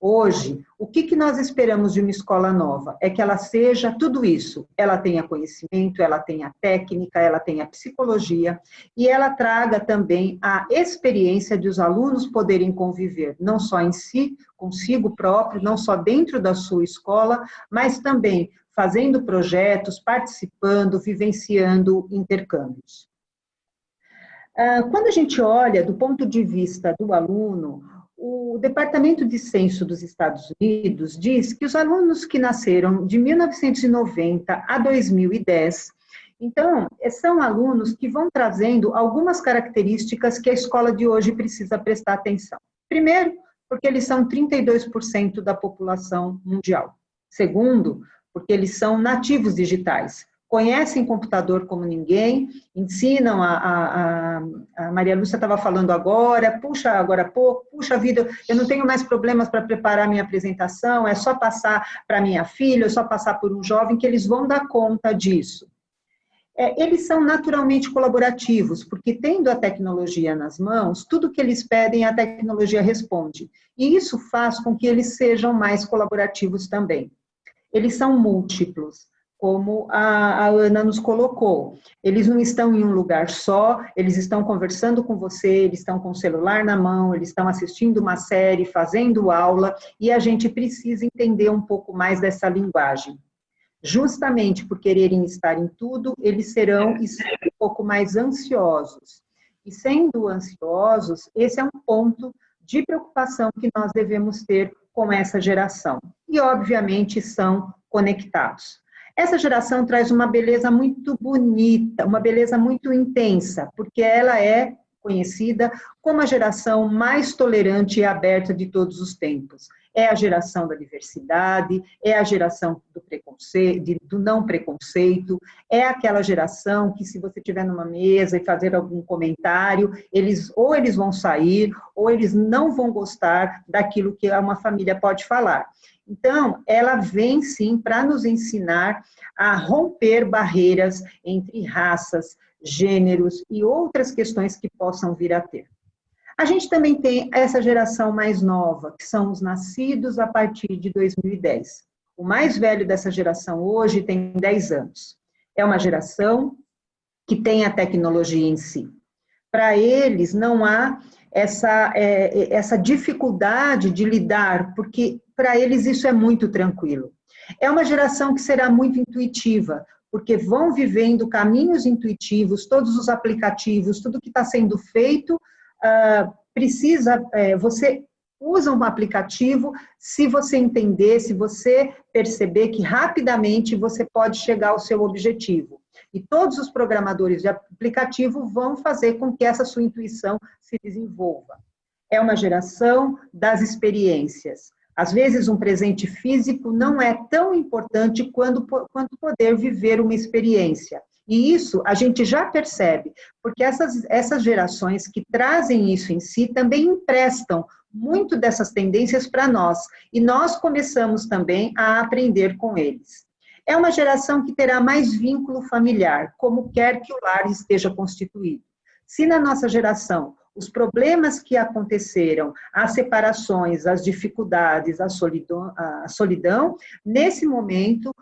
C: Hoje, o que nós esperamos de uma escola nova? É que ela seja tudo isso. Ela tenha conhecimento, ela tenha técnica, ela tenha psicologia e ela traga também a experiência de os alunos poderem conviver, não só em si, consigo próprio, não só dentro da sua escola, mas também fazendo projetos, participando, vivenciando intercâmbios. Quando a gente olha do ponto de vista do aluno, o Departamento de Censo dos Estados Unidos diz que os alunos que nasceram de 1990 a 2010, então, são alunos que vão trazendo algumas características que a escola de hoje precisa prestar atenção. Primeiro, porque eles são 32% da população mundial. Segundo, porque eles são nativos digitais. Conhecem computador como ninguém, ensinam, a Maria Lúcia estava falando agora há pouco, puxa vida, eu não tenho mais problemas para preparar minha apresentação, é só passar para minha filha, é só passar por um jovem que eles vão dar conta disso. Eles são naturalmente colaborativos, porque tendo a tecnologia nas mãos, tudo que eles pedem a tecnologia responde, e isso faz com que eles sejam mais colaborativos também. Eles são múltiplos, como a Ana nos colocou. Eles não estão em um lugar só, eles estão conversando com você, eles estão com o celular na mão, eles estão assistindo uma série, fazendo aula, e a gente precisa entender um pouco mais dessa linguagem. Justamente por quererem estar em tudo, eles serão um pouco mais ansiosos. E sendo ansiosos, esse é um ponto de preocupação que nós devemos ter com essa geração. E, obviamente, são conectados. Essa geração traz uma beleza muito bonita, uma beleza muito intensa, porque ela é conhecida como a geração mais tolerante e aberta de todos os tempos. É a geração da diversidade, é a geração do preconceito, do não preconceito, é aquela geração que, se você estiver numa mesa e fazer algum comentário, eles vão sair, ou eles não vão gostar daquilo que uma família pode falar. Então, ela vem sim para nos ensinar a romper barreiras entre raças, gêneros e outras questões que possam vir a ter. A gente também tem essa geração mais nova, que são os nascidos a partir de 2010. O mais velho dessa geração hoje tem 10 anos. É uma geração que tem a tecnologia em si. Para eles não há essa dificuldade de lidar, porque para eles isso é muito tranquilo. É uma geração que será muito intuitiva, porque vão vivendo caminhos intuitivos, todos os aplicativos, tudo que está sendo feito, você usa um aplicativo se você entender, se você perceber que rapidamente você pode chegar ao seu objetivo. E todos os programadores de aplicativo vão fazer com que essa sua intuição se desenvolva. É uma geração das experiências. Às vezes, um presente físico não é tão importante quanto poder viver uma experiência. E isso a gente já percebe, porque essas gerações que trazem isso em si também emprestam muito dessas tendências para nós. E nós começamos também a aprender com eles. É uma geração que terá mais vínculo familiar, como quer que o lar esteja constituído. Se na nossa geração os problemas que aconteceram, as separações, as dificuldades, a solidão, nesse momento,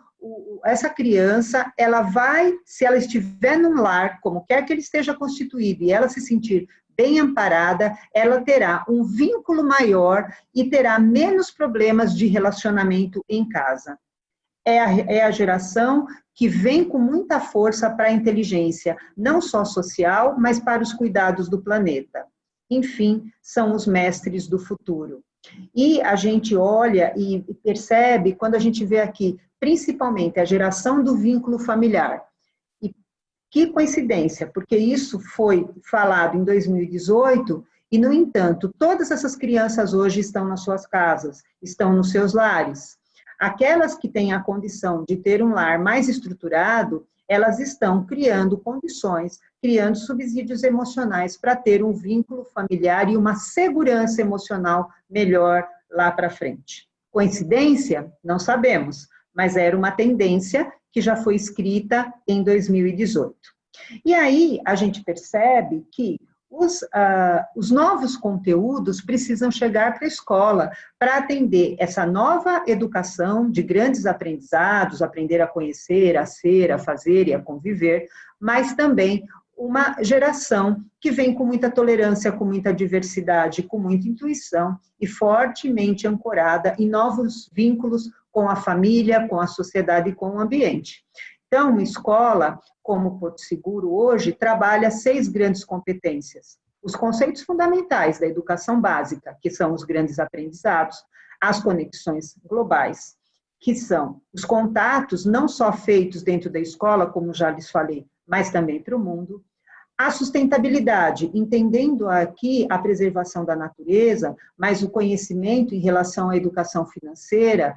C: essa criança, ela vai, se ela estiver num lar, como quer que ele esteja constituído, e ela se sentir bem amparada, ela terá um vínculo maior e terá menos problemas de relacionamento em casa. É a geração que vem com muita força para a inteligência, não só social, mas para os cuidados do planeta. Enfim, são os mestres do futuro. E a gente olha e percebe, quando a gente vê aqui, principalmente a geração do vínculo familiar. E que coincidência, porque isso foi falado em 2018, e, no entanto, todas essas crianças hoje estão nas suas casas, estão nos seus lares. Aquelas que têm a condição de ter um lar mais estruturado, elas estão criando condições, criando subsídios emocionais para ter um vínculo familiar e uma segurança emocional melhor lá para frente. Coincidência? Não sabemos, mas era uma tendência que já foi escrita em 2018. E aí a gente percebe que os novos conteúdos precisam chegar para a escola para atender essa nova educação de grandes aprendizados, aprender a conhecer, a ser, a fazer e a conviver, mas também uma geração que vem com muita tolerância, com muita diversidade, com muita intuição e fortemente ancorada em novos vínculos com a família, com a sociedade e com o ambiente. Então, uma escola como Porto Seguro hoje trabalha 6 grandes competências. Os conceitos fundamentais da educação básica, que são os grandes aprendizados, as conexões globais, que são os contatos não só feitos dentro da escola, como já lhes falei, mas também para o mundo. A sustentabilidade, entendendo aqui a preservação da natureza, mas o conhecimento em relação à educação financeira,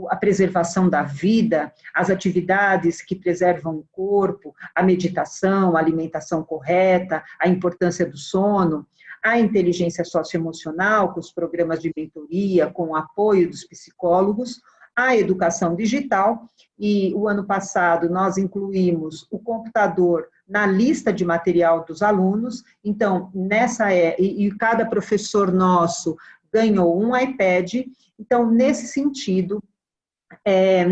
C: a preservação da vida, as atividades que preservam o corpo, a meditação, a alimentação correta, a importância do sono, a inteligência socioemocional, com os programas de mentoria, com o apoio dos psicólogos, a educação digital, e o ano passado nós incluímos o computador na lista de material dos alunos, então, e cada professor nosso ganhou um iPad, então, nesse sentido,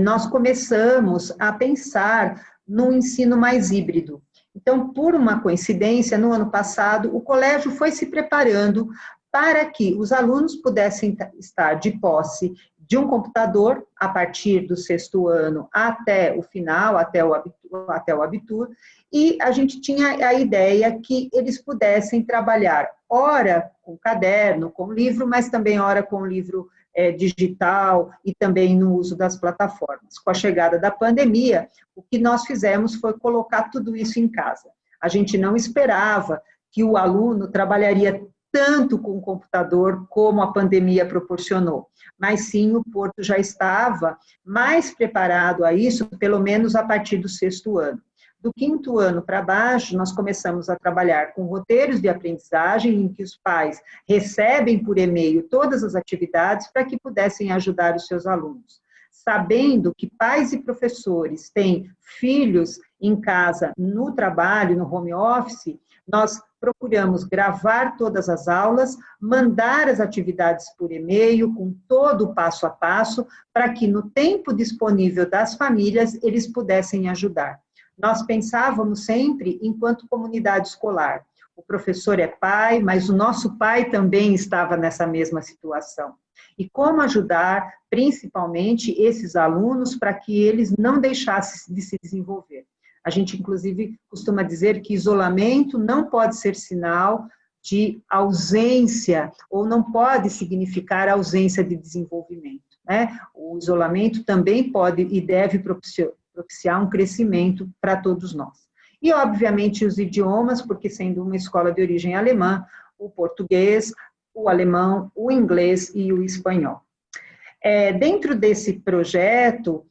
C: nós começamos a pensar no ensino mais híbrido. Então, por uma coincidência, no ano passado, o colégio foi se preparando para que os alunos pudessem estar de posse de um computador a partir do 6º ano até o final, até o Abitur, e a gente tinha a ideia que eles pudessem trabalhar, ora com caderno, com livro, mas também ora com livro digital e também no uso das plataformas. Com a chegada da pandemia, o que nós fizemos foi colocar tudo isso em casa. A gente não esperava que o aluno trabalharia tanto com o computador como a pandemia proporcionou, mas sim o Porto já estava mais preparado a isso, pelo menos a partir do 6º ano. Do 5º ano para baixo, nós começamos a trabalhar com roteiros de aprendizagem, em que os pais recebem por e-mail todas as atividades para que pudessem ajudar os seus alunos. Sabendo que pais e professores têm filhos em casa, no trabalho, no home office, nós procuramos gravar todas as aulas, mandar as atividades por e-mail, com todo o passo a passo, para que no tempo disponível das famílias, eles pudessem ajudar. Nós pensávamos sempre enquanto comunidade escolar. O professor é pai, mas o nosso pai também estava nessa mesma situação. E como ajudar, principalmente, esses alunos para que eles não deixassem de se desenvolver. A gente, inclusive, costuma dizer que isolamento não pode ser sinal de ausência, ou não pode significar ausência de desenvolvimento, né? O isolamento também pode e deve propiciar um crescimento para todos nós. E, obviamente, os idiomas, porque sendo uma escola de origem alemã, o português, o alemão, o inglês e o espanhol. Dentro desse projeto,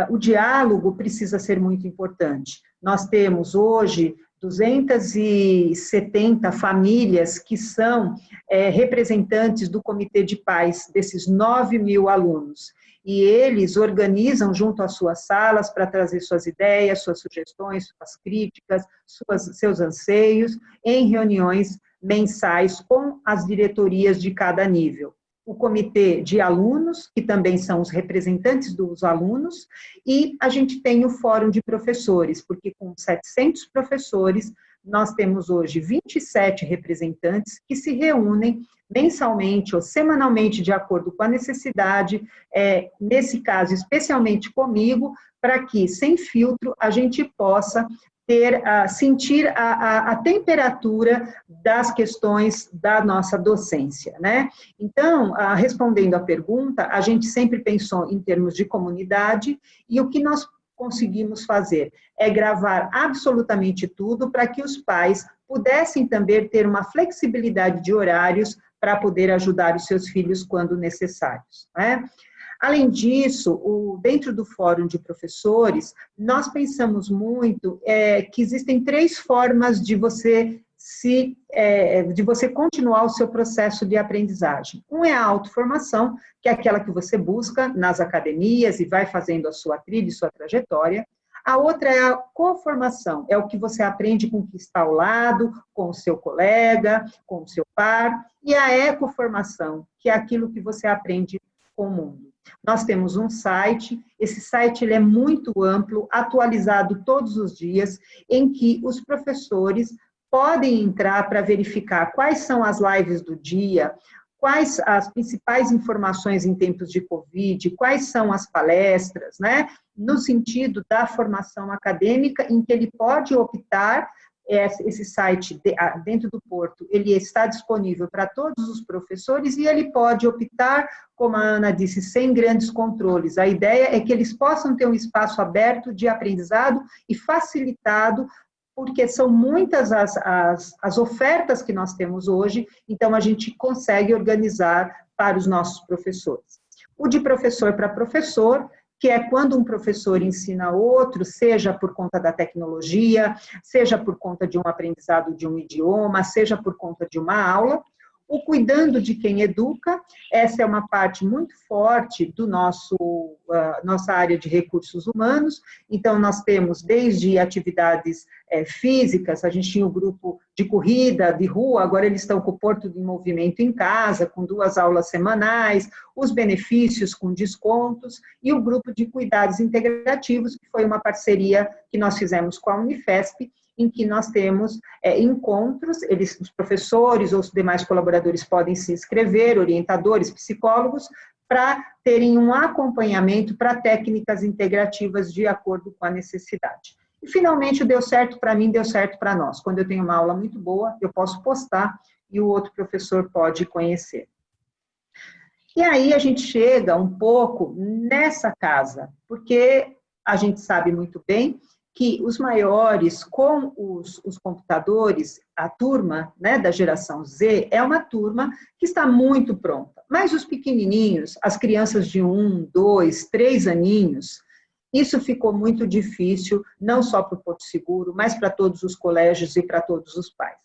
C: o diálogo precisa ser muito importante. Nós temos hoje 270 famílias que são representantes do comitê de pais desses 9.000 alunos. E eles organizam junto às suas salas para trazer suas ideias, suas sugestões, suas críticas, seus anseios, em reuniões mensais com as diretorias de cada nível. O comitê de alunos, que também são os representantes dos alunos, e a gente tem o fórum de professores, porque com 700 professores, nós temos hoje 27 representantes que se reúnem mensalmente ou semanalmente, de acordo com a necessidade, nesse caso, especialmente comigo, para que, sem filtro, a gente possa sentir a temperatura das questões da nossa docência, né? Então, respondendo à pergunta, a gente sempre pensou em termos de comunidade, e o que nós conseguimos fazer é gravar absolutamente tudo para que os pais pudessem também ter uma flexibilidade de horários para poder ajudar os seus filhos quando necessários, né? Além disso, dentro do Fórum de Professores, nós pensamos muito que existem 3 formas de você continuar o seu processo de aprendizagem. Um é a autoformação, que é aquela que você busca nas academias e vai fazendo a sua trilha e sua trajetória. A outra é a coformação, é o que você aprende com o que está ao lado, com o seu colega, com o seu par. E a ecoformação, que é aquilo que você aprende com o mundo. Nós temos um site, esse site ele é muito amplo, atualizado todos os dias, em que os professores podem entrar para verificar quais são as lives do dia, quais as principais informações em tempos de Covid, quais são as palestras, né? No sentido da formação acadêmica, em que ele pode optar. Esse site dentro do Porto, ele está disponível para todos os professores e ele pode optar, como a Ana disse, sem grandes controles. A ideia é que eles possam ter um espaço aberto de aprendizado e facilitado, porque são muitas as ofertas que nós temos hoje, então a gente consegue organizar para os nossos professores. O de professor para professor, que é quando um professor ensina outro, seja por conta da tecnologia, seja por conta de um aprendizado de um idioma, seja por conta de uma aula. O cuidando de quem educa, essa é uma parte muito forte do nossa área de recursos humanos. Então, nós temos desde atividades físicas, a gente tinha o grupo de corrida, de rua, agora eles estão com o Porto de Movimento em casa, com 2 aulas semanais, os benefícios com descontos, e o grupo de cuidados integrativos, que foi uma parceria que nós fizemos com a Unifesp, em que nós temos encontros, os professores ou os demais colaboradores podem se inscrever, orientadores, psicólogos, para terem um acompanhamento para técnicas integrativas de acordo com a necessidade. E, finalmente, deu certo para mim, deu certo para nós. Quando eu tenho uma aula muito boa, eu posso postar e o outro professor pode conhecer. E aí a gente chega um pouco nessa casa, porque a gente sabe muito bem que os maiores com os computadores, a turma, né, da geração Z, é uma turma que está muito pronta. Mas os pequenininhos, as crianças de 1, 2, 3 aninhos, isso ficou muito difícil, não só para o Porto Seguro, mas para todos os colégios e para todos os pais.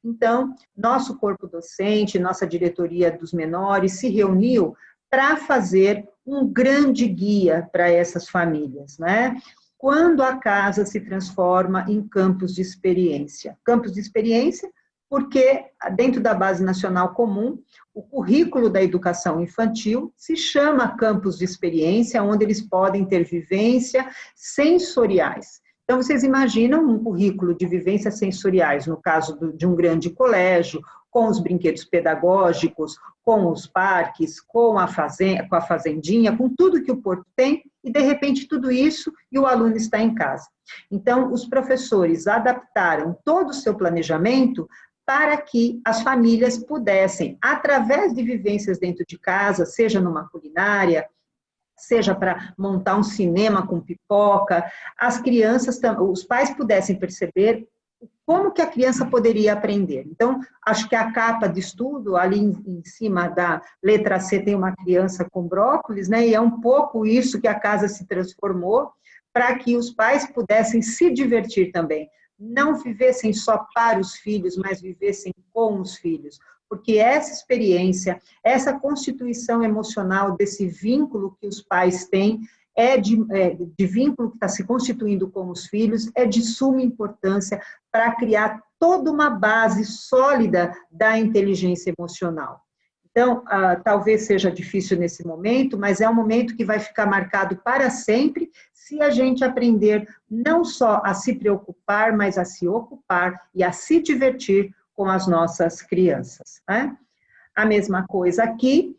C: Então, nosso corpo docente, nossa diretoria dos menores se reuniu para fazer um grande guia para essas famílias, né? Quando a casa se transforma em campus de experiência. Campus de experiência porque, dentro da Base Nacional Comum, o currículo da educação infantil se chama campus de experiência, onde eles podem ter vivência sensoriais. Então, vocês imaginam um currículo de vivências sensoriais, no caso de um grande colégio, com os brinquedos pedagógicos, com os parques, com a fazendinha, com tudo que o Porto tem, e de repente tudo isso e o aluno está em casa. Então, os professores adaptaram todo o seu planejamento para que as famílias pudessem, através de vivências dentro de casa, seja numa culinária, seja para montar um cinema com pipoca, as crianças, os pais pudessem perceber como que a criança poderia aprender. Então, acho que a capa de estudo, ali em cima da letra C, tem uma criança com brócolis, né? E é um pouco isso que a casa se transformou, para que os pais pudessem se divertir também. Não vivessem só para os filhos, mas vivessem com os filhos. Porque essa experiência, essa constituição emocional desse vínculo que os pais têm, de vínculo que está se constituindo com os filhos, é de suma importância para criar toda uma base sólida da inteligência emocional. Então, talvez seja difícil nesse momento, mas é um momento que vai ficar marcado para sempre se a gente aprender não só a se preocupar, mas a se ocupar e a se divertir com as nossas crianças, né? A mesma coisa aqui,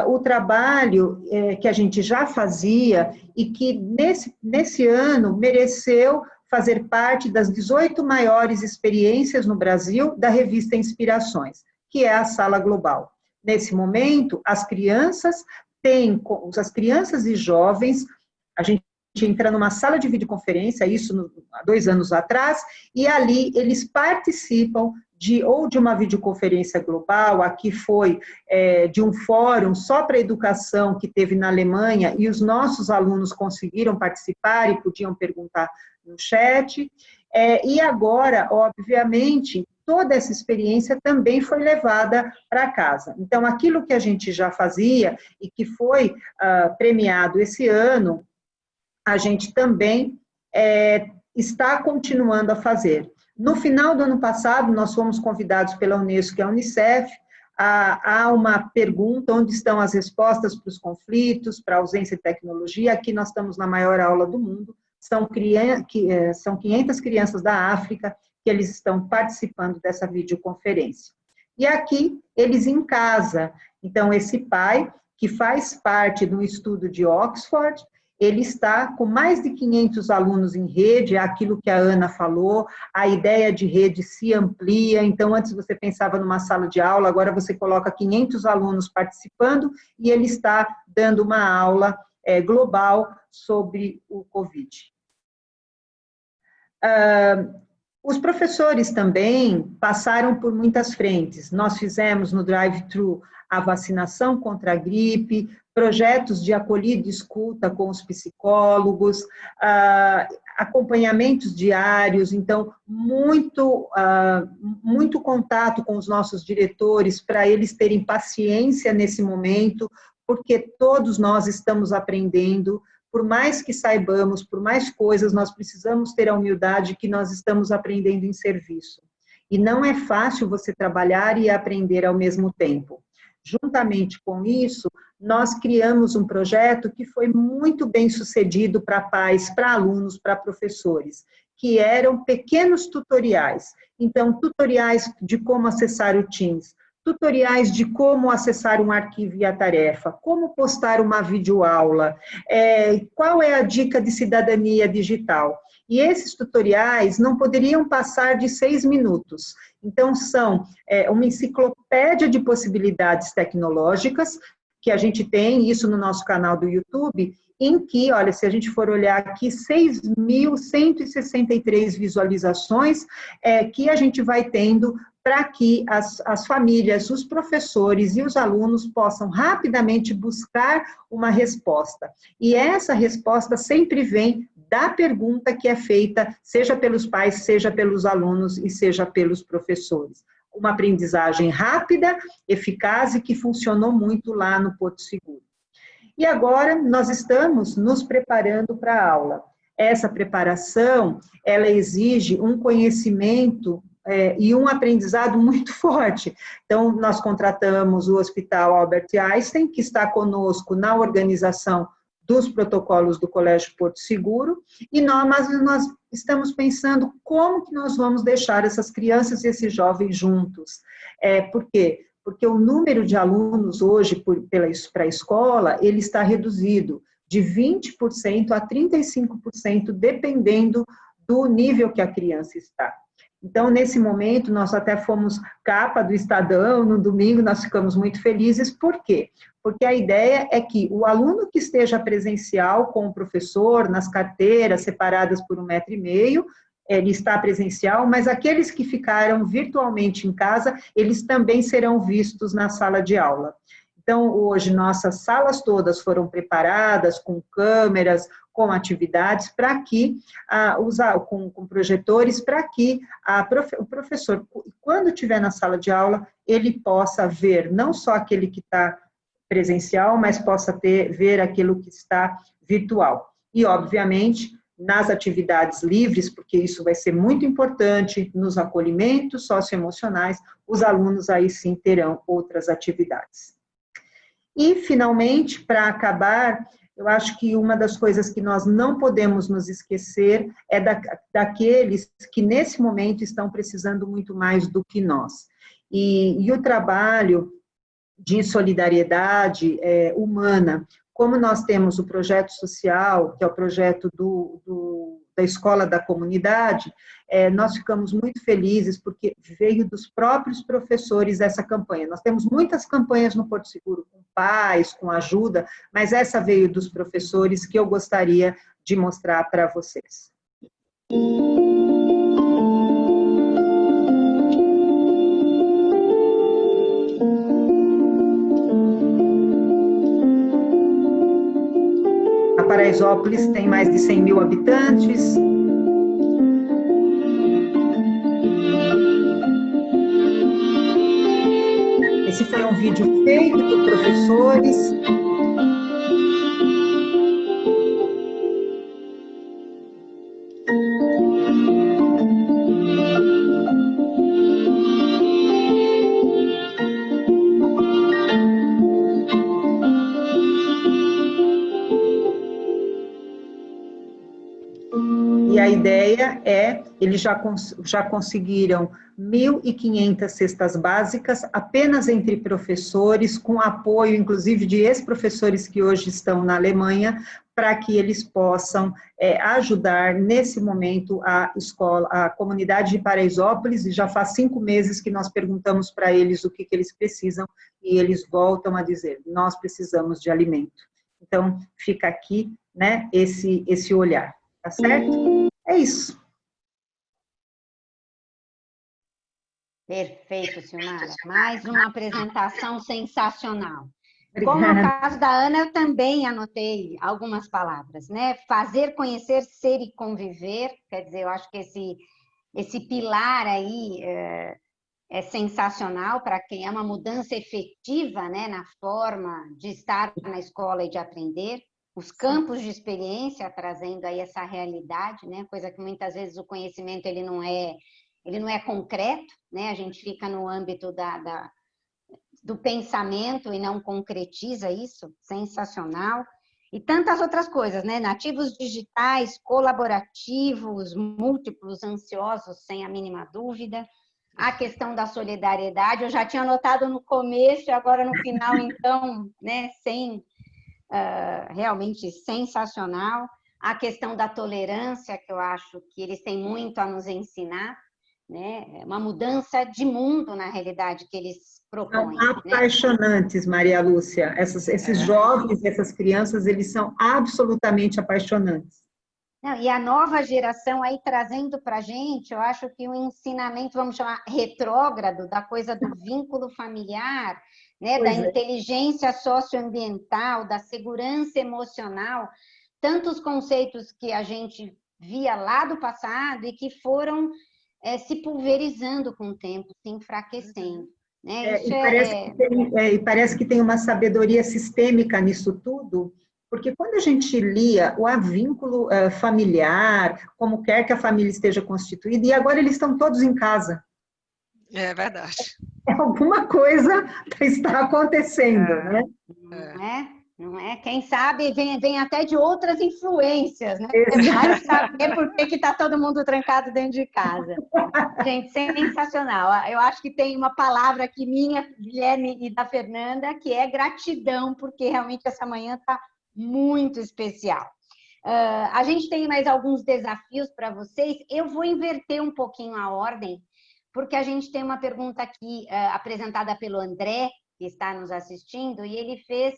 C: o trabalho que a gente já fazia e que nesse ano mereceu fazer parte das 18 maiores experiências no Brasil da revista Inspirações, que é a Sala Global. Nesse momento, as crianças e jovens, a gente entra numa sala de videoconferência, isso há 2 anos atrás, e ali eles participam de uma videoconferência global. Aqui foi de um fórum só para educação que teve na Alemanha, e os nossos alunos conseguiram participar e podiam perguntar no chat. E agora, obviamente, toda essa experiência também foi levada para casa. Então, aquilo que a gente já fazia e que foi premiado esse ano, a gente também está continuando a fazer. No final do ano passado, nós fomos convidados pela Unesco e a Unicef a uma pergunta: onde estão as respostas para os conflitos, para a ausência de tecnologia? Aqui nós estamos na maior aula do mundo, são 500 crianças da África que eles estão participando dessa videoconferência. E aqui, eles em casa. Então, esse pai, que faz parte do estudo de Oxford, ele está com mais de 500 alunos em rede, é aquilo que a Ana falou, a ideia de rede se amplia. Então, antes você pensava numa sala de aula, agora você coloca 500 alunos participando e ele está dando uma aula global sobre o Covid. Os professores também passaram por muitas frentes. Nós fizemos no drive-thru a vacinação contra a gripe, projetos de acolhida e escuta com os psicólogos, acompanhamentos diários. Então, muito contato com os nossos diretores para eles terem paciência nesse momento, porque todos nós estamos aprendendo. Por mais que saibamos, por mais coisas, nós precisamos ter a humildade que nós estamos aprendendo em serviço. E não é fácil você trabalhar e aprender ao mesmo tempo. Juntamente com isso, nós criamos um projeto que foi muito bem sucedido para pais, para alunos, para professores, que eram pequenos tutoriais. Então, tutoriais de como acessar o Teams, tutoriais de como acessar um arquivo e a tarefa, como postar uma videoaula, qual é a dica de cidadania digital. E esses tutoriais não poderiam passar de 6 minutos. Então, são uma enciclopédia de possibilidades tecnológicas, que a gente tem isso no nosso canal do YouTube, em que, olha, se a gente for olhar aqui, 6.163 visualizações que a gente vai tendo para que as famílias, os professores e os alunos possam rapidamente buscar uma resposta. E essa resposta sempre vem da pergunta que é feita, seja pelos pais, seja pelos alunos e seja pelos professores. Uma aprendizagem rápida, eficaz e que funcionou muito lá no Porto Seguro. E agora nós estamos nos preparando para a aula. Essa preparação, ela exige um conhecimento e um aprendizado muito forte. Então, nós contratamos o Hospital Albert Einstein, que está conosco na organização dos protocolos do Colégio Porto Seguro, e nós estamos pensando como que nós vamos deixar essas crianças e esses jovens juntos. Por quê? Porque o número de alunos hoje para a escola, ele está reduzido de 20% a 35%, dependendo do nível que a criança está. Então, nesse momento, nós até fomos capa do Estadão, no domingo nós ficamos muito felizes. Por quê? Porque a ideia é que o aluno que esteja presencial com o professor, nas carteiras separadas por 1,5 metro, ele está presencial, mas aqueles que ficaram virtualmente em casa, eles também serão vistos na sala de aula. Então, hoje, nossas salas todas foram preparadas com câmeras, com atividades, para que, com projetores, para que o professor, quando estiver na sala de aula, ele possa ver não só aquele que está presencial, mas possa ver aquilo que está virtual. E, obviamente, nas atividades livres, porque isso vai ser muito importante, nos acolhimentos socioemocionais, os alunos aí sim terão outras atividades. E, finalmente, para acabar, eu acho que uma das coisas que nós não podemos nos esquecer é daqueles que, nesse momento, estão precisando muito mais do que nós. E o trabalho de solidariedade humana, como nós temos o projeto social, que é o projeto da Escola da Comunidade, nós ficamos muito felizes porque veio dos próprios professores essa campanha. Nós temos muitas campanhas no Porto Seguro, com pais, com ajuda, mas essa veio dos professores que eu gostaria de mostrar para vocês. A Paraisópolis tem mais de 100 mil habitantes. Esse foi um vídeo feito por professores. E a ideia eles já conseguiram 1.500 cestas básicas, apenas entre professores, com apoio, inclusive, de ex-professores que hoje estão na Alemanha, para que eles possam ajudar, nesse momento, a comunidade de Paraisópolis, e já faz 5 meses que nós perguntamos para eles o que eles precisam, e eles voltam a dizer, nós precisamos de alimento. Então, fica aqui, né, esse olhar. Tá certo? É isso.
B: Perfeito, Silmara. Mais uma apresentação sensacional.
C: Obrigada.
B: Como no caso da Ana, eu também anotei algumas palavras, né? Fazer, conhecer, ser e conviver. Quer dizer, eu acho que esse pilar aí é sensacional para quem é uma mudança efetiva, né, na forma de estar na escola e de aprender. Os campos de experiência trazendo aí essa realidade, né? Coisa que muitas vezes o conhecimento ele não é concreto, né? A gente fica no âmbito do pensamento e não concretiza isso, sensacional. E tantas outras coisas, né? Nativos digitais, colaborativos, múltiplos, ansiosos, sem a mínima dúvida. A questão da solidariedade, eu já tinha anotado no começo e agora no final, então, né? Realmente sensacional. A questão da tolerância, que eu acho que eles têm muito a nos ensinar, né? Uma mudança de mundo, na realidade, que eles propõem.
C: São apaixonantes, né? Maria Lúcia. Esses jovens, essas crianças, eles são absolutamente apaixonantes.
B: Não, e a nova geração aí trazendo para a gente, eu acho que o ensinamento, vamos chamar retrógrado, da coisa do vínculo familiar, né, da inteligência socioambiental, da segurança emocional, tantos conceitos que a gente via lá do passado e que foram se pulverizando com o tempo, se enfraquecendo. Né?
C: E parece que tem uma sabedoria sistêmica nisso tudo, porque quando a gente lia o vínculo familiar, como quer que a família esteja constituída, e agora eles estão todos em casa.
D: É verdade.
C: Alguma coisa está acontecendo, né?
B: Não é? Quem sabe vem até de outras influências, né?
C: Exato.
B: Vai saber por que está todo mundo trancado dentro de casa. Gente, sensacional. Eu acho que tem uma palavra aqui minha, Guilherme e da Fernanda, que é gratidão, porque realmente essa manhã está muito especial. A gente tem mais alguns desafios para vocês. Eu vou inverter um pouquinho a ordem, porque a gente tem uma pergunta aqui apresentada pelo André, que está nos assistindo, e ele fez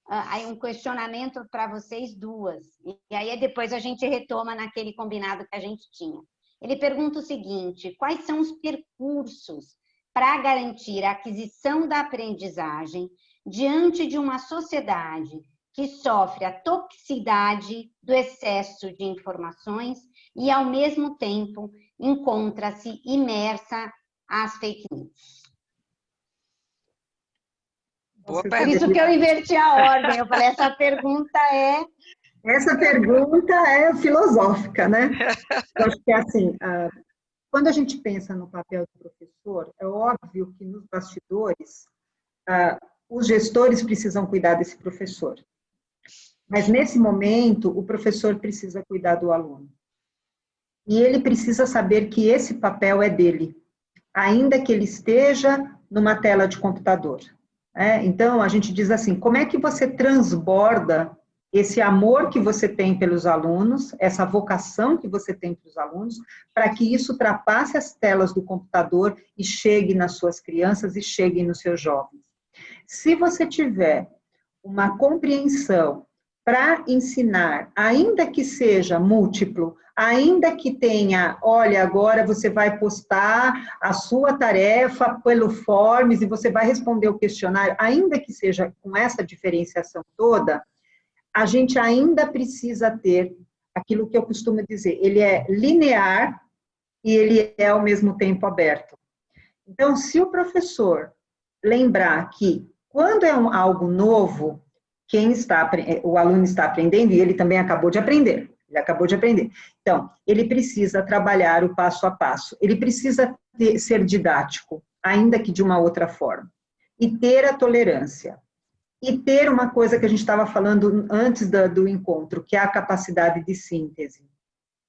B: aí um questionamento para vocês duas. E aí depois a gente retoma naquele combinado que a gente tinha. Ele pergunta o seguinte: quais são os percursos para garantir a aquisição da aprendizagem diante de uma sociedade que sofre a toxicidade do excesso de informações e, ao mesmo tempo, encontra-se imersa às fake news?
D: Boa
B: Por isso que eu inverti a ordem. Eu falei, essa pergunta é
C: filosófica, né? Eu acho que é assim, quando a gente pensa no papel do professor, é óbvio que nos bastidores, os gestores precisam cuidar desse professor. Mas, nesse momento, o professor precisa cuidar do aluno. E ele precisa saber que esse papel é dele, ainda que ele esteja numa tela de computador. Então, a gente diz assim, como é que você transborda esse amor que você tem pelos alunos, essa vocação que você tem pelos alunos, para que isso ultrapasse as telas do computador e chegue nas suas crianças e chegue nos seus jovens. Se você tiver uma compreensão para ensinar, ainda que seja múltiplo, ainda que tenha, olha, agora você vai postar a sua tarefa pelo Forms e você vai responder o questionário, ainda que seja com essa diferenciação toda, a gente ainda precisa ter aquilo que eu costumo dizer, ele é linear e ele é ao mesmo tempo aberto. Então, se o professor lembrar que quando é algo novo, o aluno está aprendendo, e ele também acabou de aprender, Então, ele precisa trabalhar o passo a passo, ele precisa ser didático, ainda que de uma outra forma, e ter a tolerância, e ter uma coisa que a gente estava falando antes do encontro, que é a capacidade de síntese,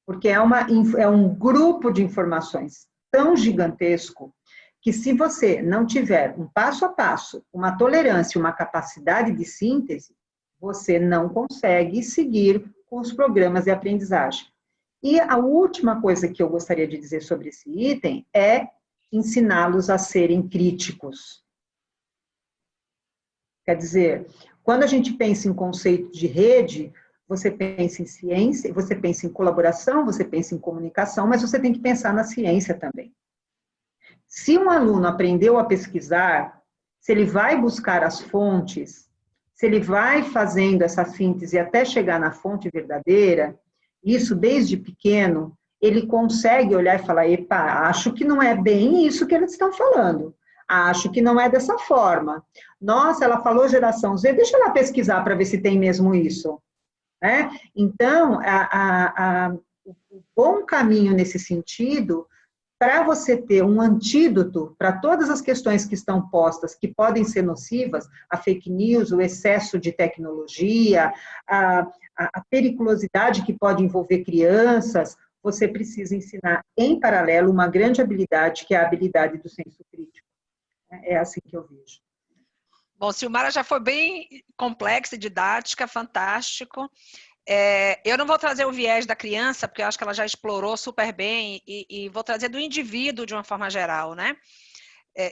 C: porque é um grupo de informações tão gigantesco, que se você não tiver um passo a passo, uma tolerância, uma capacidade de síntese, você não consegue seguir com os programas de aprendizagem. E a última coisa que eu gostaria de dizer sobre esse item é ensiná-los a serem críticos. Quer dizer, quando a gente pensa em conceito de rede, você pensa em ciência, você pensa em colaboração, você pensa em comunicação, mas você tem que pensar na ciência também. Se um aluno aprendeu a pesquisar, se ele vai buscar as fontes, se ele vai fazendo essa síntese até chegar na fonte verdadeira, isso desde pequeno, ele consegue olhar e falar, epa, acho que não é bem isso que eles estão falando, acho que não é dessa forma. Nossa, ela falou geração Z, deixa ela pesquisar para ver se tem mesmo isso. Então, o bom caminho nesse sentido, para você ter um antídoto para todas as questões que estão postas, que podem ser nocivas, a fake news, o excesso de tecnologia, a periculosidade que pode envolver crianças, você precisa ensinar em paralelo uma grande habilidade, que é a habilidade do senso crítico. É assim que eu vejo.
D: Bom, Silmara já foi bem complexa e didática, fantástico. Eu não vou trazer o viés da criança, porque eu acho que ela já explorou super bem, e vou trazer do indivíduo de uma forma geral, né?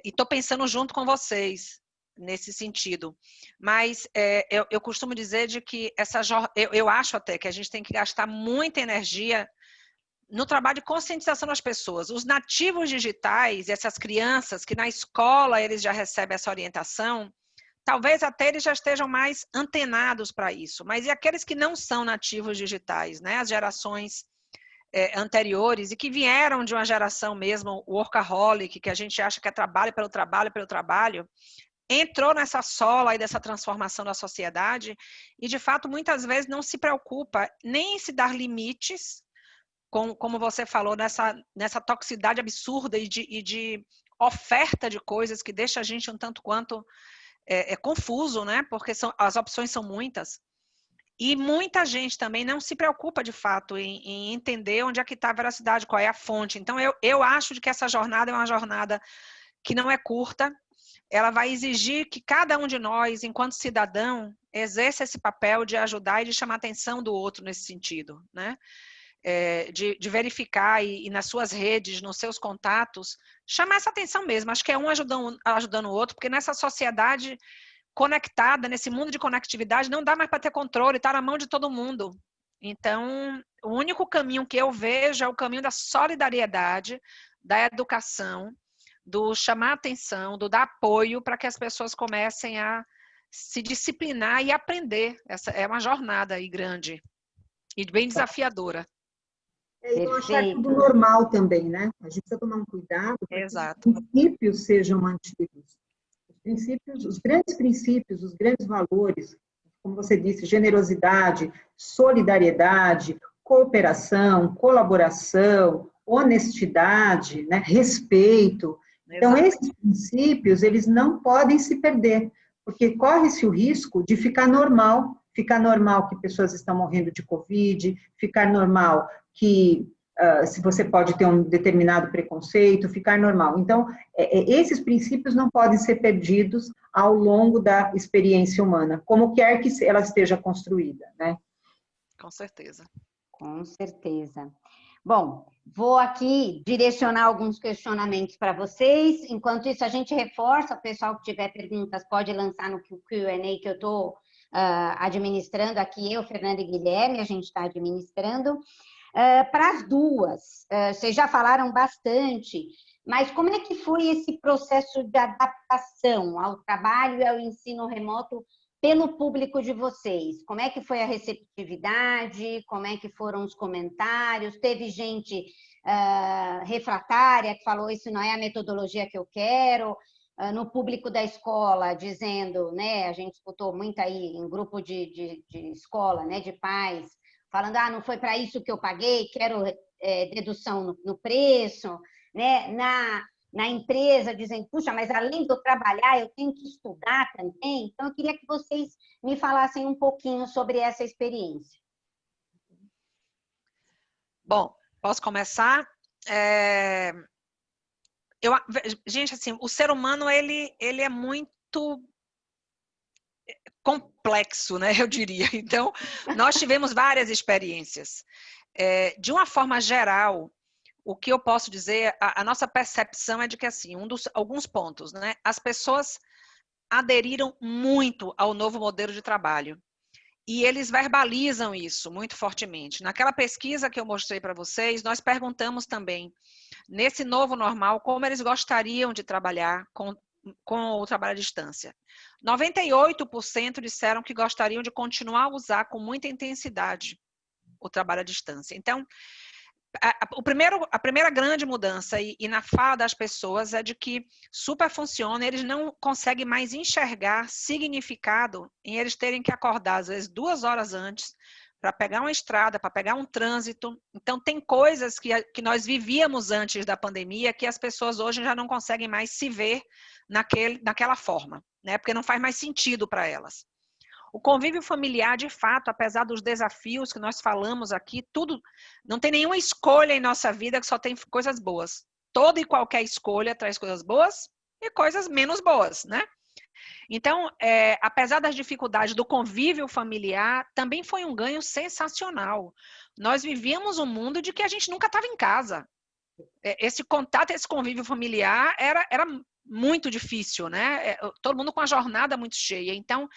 D: E estou pensando junto com vocês nesse sentido. Mas eu costumo dizer de que eu acho até que a gente tem que gastar muita energia no trabalho de conscientização das pessoas. Os nativos digitais, essas crianças que na escola eles já recebem essa orientação, talvez até eles já estejam mais antenados para isso, mas e aqueles que não são nativos digitais, né? As gerações anteriores e que vieram de uma geração mesmo workaholic, que a gente acha que é trabalho pelo trabalho, entrou nessa sola aí dessa transformação da sociedade e, de fato, muitas vezes não se preocupa nem em se dar limites, como você falou, nessa toxicidade absurda e de oferta de coisas que deixa a gente um tanto quanto confuso, né? Porque as opções são muitas. E muita gente também não se preocupa, de fato, em entender onde é que está a veracidade, qual é a fonte. Então, eu acho que essa jornada é uma jornada que não é curta. Ela vai exigir que cada um de nós, enquanto cidadão, exerça esse papel de ajudar e de chamar a atenção do outro nesse sentido, né? De verificar e nas suas redes, nos seus contatos, chamar essa atenção mesmo. Acho que é um ajudando o outro, porque nessa sociedade conectada, nesse mundo de conectividade, não dá mais para ter controle, está na mão de todo mundo. Então, o único caminho que eu vejo é o caminho da solidariedade, da educação, do chamar atenção, do dar apoio para que as pessoas comecem a se disciplinar e aprender. Essa é uma jornada aí grande e bem desafiadora.
C: E não achar tudo normal também, né? A gente precisa tomar um cuidado para que os princípios sejam mantidos. Os grandes princípios, os grandes valores, como você disse, generosidade, solidariedade, cooperação, colaboração, honestidade, né? Respeito. Então, esses princípios, eles não podem se perder, porque corre-se o risco de ficar normal que pessoas estão morrendo de Covid, ficar normal que se você pode ter um determinado preconceito, ficar normal. Então, esses princípios não podem ser perdidos ao longo da experiência humana, como quer que ela esteja construída, né?
D: Com certeza.
B: Com certeza. Bom, vou aqui direcionar alguns questionamentos para vocês. Enquanto isso, a gente reforça, o pessoal que tiver perguntas pode lançar no Q&A que eu estou administrando aqui, eu, Fernanda e Guilherme, a gente está administrando. Para as duas, vocês já falaram bastante, mas como é que foi esse processo de adaptação ao trabalho e ao ensino remoto pelo público de vocês? Como é que foi a receptividade? Como é que foram os comentários? Teve gente refratária que falou isso não é a metodologia que eu quero? No público da escola, dizendo, né, a gente escutou muito aí em grupo de escola, né, de pais, falando, não foi para isso que eu paguei, quero dedução no preço, né? Na empresa, dizendo, puxa, mas além de eu trabalhar, eu tenho que estudar também. Então, eu queria que vocês me falassem um pouquinho sobre essa experiência.
D: Bom, posso começar? Gente, assim, o ser humano, ele é muito complexo, né, eu diria. Então, nós tivemos várias experiências. De uma forma geral, o que eu posso dizer, a nossa percepção é de que, assim, alguns pontos, né, as pessoas aderiram muito ao novo modelo de trabalho. E eles verbalizam isso muito fortemente. Naquela pesquisa que eu mostrei para vocês, nós perguntamos também, nesse novo normal, como eles gostariam de trabalhar com o trabalho à distância. 98% disseram que gostariam de continuar a usar com muita intensidade o trabalho à distância. Então, a primeira grande mudança e na fala das pessoas é de que super funciona, eles não conseguem mais enxergar significado em eles terem que acordar, às vezes, 2 horas antes, para pegar uma estrada, para pegar um trânsito. Então, tem coisas que nós vivíamos antes da pandemia que as pessoas hoje já não conseguem mais se ver naquela forma, né? Porque não faz mais sentido para elas. O convívio familiar, de fato, apesar dos desafios que nós falamos aqui, tudo, não tem nenhuma escolha em nossa vida que só tem coisas boas. Toda e qualquer escolha traz coisas boas e coisas menos boas, né? Então, apesar das dificuldades do convívio familiar, também foi um ganho sensacional. Nós vivíamos um mundo de que a gente nunca estava em casa. Esse contato, esse convívio familiar era muito difícil, né? Todo mundo com a jornada muito cheia. Então,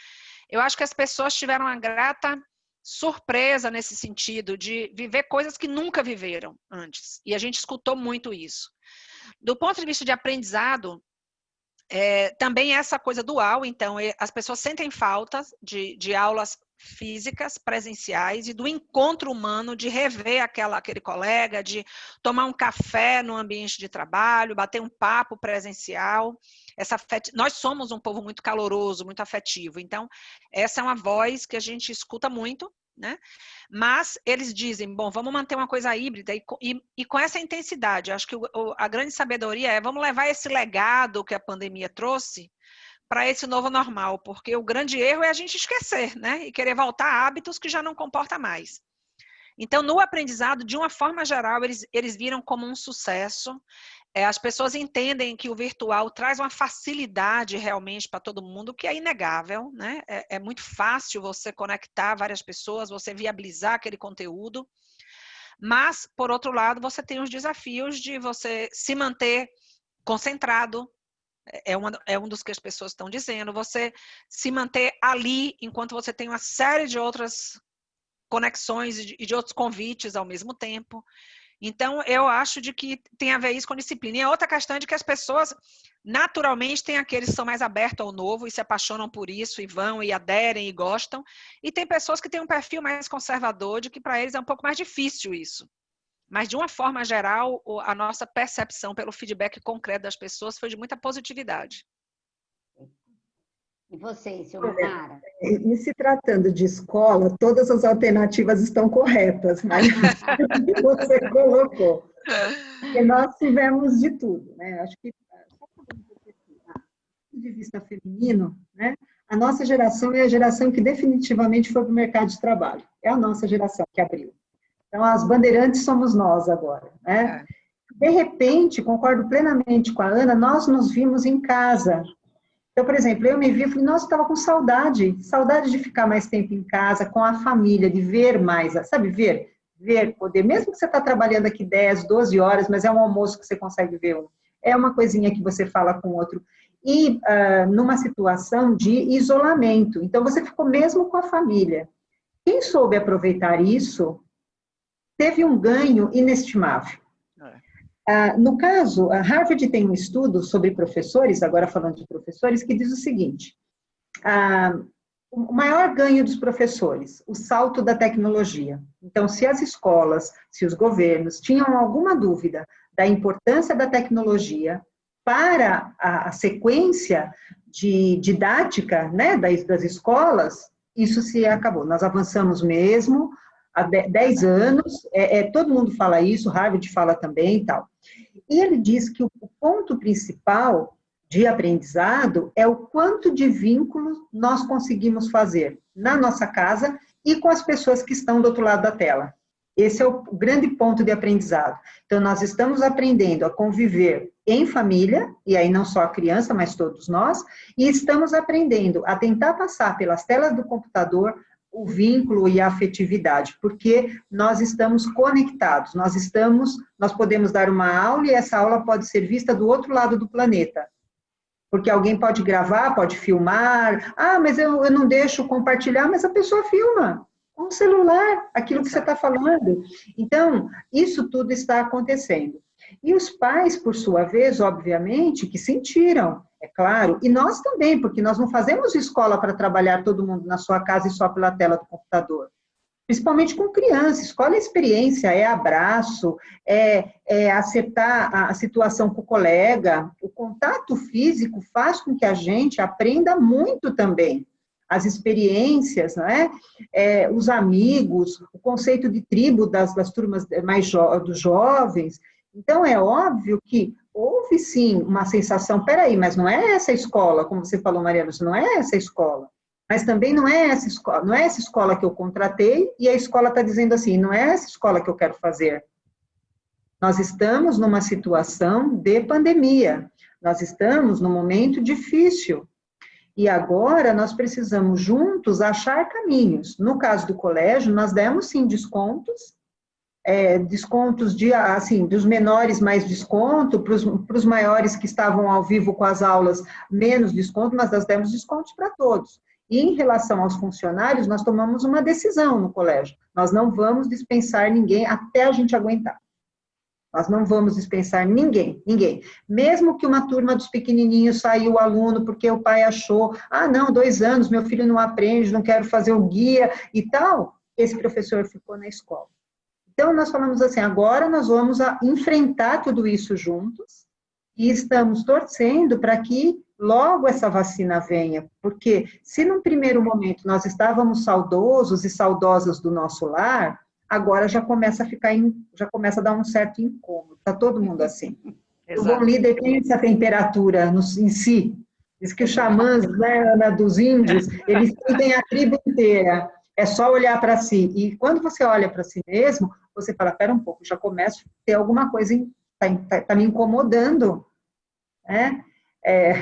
D: eu acho que as pessoas tiveram uma grata surpresa nesse sentido de viver coisas que nunca viveram antes. E a gente escutou muito isso. Do ponto de vista de aprendizado, também essa coisa dual, então, as pessoas sentem falta de aulas físicas, presenciais, e do encontro humano, de rever aquele colega, de tomar um café no ambiente de trabalho, bater um papo presencial. Nós somos um povo muito caloroso, muito afetivo, então essa é uma voz que a gente escuta muito, né? Mas eles dizem, bom, vamos manter uma coisa híbrida e com essa intensidade. Acho que a grande sabedoria vamos levar esse legado que a pandemia trouxe para esse novo normal, porque o grande erro é a gente esquecer, né? E querer voltar a hábitos que já não comporta mais. Então, no aprendizado, de uma forma geral, eles viram como um sucesso. As pessoas entendem que o virtual traz uma facilidade realmente para todo mundo, que é inegável, né? É muito fácil você conectar várias pessoas, você viabilizar aquele conteúdo. Mas, por outro lado, você tem os desafios de você se manter concentrado, é um dos que as pessoas estão dizendo, você se manter ali enquanto você tem uma série de outras conexões e de outros convites ao mesmo tempo. Então, eu acho de que tem a ver isso com disciplina. E a outra questão é de que as pessoas, naturalmente, tem aqueles que são mais abertos ao novo e se apaixonam por isso e vão e aderem e gostam. E tem pessoas que têm um perfil mais conservador, de que para eles é um pouco mais difícil isso. Mas, de uma forma geral, a nossa percepção pelo feedback concreto das pessoas foi de muita positividade.
B: E você, Silmara?
E: E se tratando de escola, todas as alternativas estão corretas, mas você colocou. Porque nós tivemos de tudo, né? Acho que, só falando um pouco aqui, do ponto de vista feminino, né? A nossa geração é a geração que definitivamente foi para o mercado de trabalho. É a nossa geração que abriu. Então, as bandeirantes somos nós agora, né? De repente, concordo plenamente com a Ana, nós nos vimos em casa. Então, por exemplo, eu me vi e falei, nossa, eu estava com saudade de ficar mais tempo em casa, com a família, de ver mais, sabe, ver, poder, mesmo que você está trabalhando aqui 10, 12 horas, mas é um almoço que você consegue ver, é uma coisinha que você fala com o outro, e numa situação de isolamento, então você ficou mesmo com a família. Quem soube aproveitar isso, teve um ganho inestimável. No caso, a Harvard tem um estudo sobre professores, agora falando de professores, que diz o seguinte, o maior ganho dos professores, o salto da tecnologia. Então, se as escolas, se os governos tinham alguma dúvida da importância da tecnologia para a sequência de didática, né, das escolas, isso se acabou. Nós avançamos mesmo, há 10 anos, todo mundo fala isso, Harvard fala também e tal. E ele diz que o ponto principal de aprendizado é o quanto de vínculos nós conseguimos fazer na nossa casa e com as pessoas que estão do outro lado da tela. Esse é o grande ponto de aprendizado. Então, nós estamos aprendendo a conviver em família, e aí não só a criança, mas todos nós, e estamos aprendendo a tentar passar pelas telas do computador o vínculo e a afetividade, porque nós estamos conectados, nós podemos dar uma aula e essa aula pode ser vista do outro lado do planeta, porque alguém pode gravar, pode filmar, mas eu não deixo compartilhar, mas a pessoa filma com o celular, aquilo que você está falando. Então, isso tudo está acontecendo. E os pais, por sua vez, obviamente, que sentiram, é claro, e nós também, porque nós não fazemos escola para trabalhar todo mundo na sua casa e só pela tela do computador. Principalmente com criança, escola é experiência, é abraço, é acertar a situação com o colega. O contato físico faz com que a gente aprenda muito também. As experiências, não é? Os amigos, o conceito de tribo das turmas mais dos jovens. Então, é óbvio que houve, sim, uma sensação, peraí, mas não é essa escola, como você falou, Maria Lúcia, não é essa escola. Mas também não é essa escola que eu contratei e a escola está dizendo assim, não é essa escola que eu quero fazer. Nós estamos numa situação de pandemia, nós estamos num momento difícil. E agora nós precisamos juntos achar caminhos. No caso do colégio, nós demos, sim, descontos, dos menores mais desconto, para os maiores que estavam ao vivo com as aulas, menos desconto, mas nós demos descontos para todos. E em relação aos funcionários, nós tomamos uma decisão no colégio, nós não vamos dispensar ninguém até a gente aguentar. Nós não vamos dispensar ninguém. Mesmo que uma turma dos pequenininhos saiu o aluno porque o pai achou, não, 2 anos, meu filho não aprende, não quero fazer o guia e tal, esse professor ficou na escola. Então, nós falamos assim, agora nós vamos enfrentar tudo isso juntos e estamos torcendo para que logo essa vacina venha, porque se num primeiro momento nós estávamos saudosos e saudosas do nosso lar, agora já começa a dar um certo incômodo, está todo mundo assim. O bom líder tem essa temperatura em si,
C: Diz que os xamãs, né, Ana, dos índios, eles sentem a tribo inteira. É só olhar para si. E quando você olha para si mesmo, você fala, espera um pouco, já começo a ter alguma coisa, tá me incomodando, né?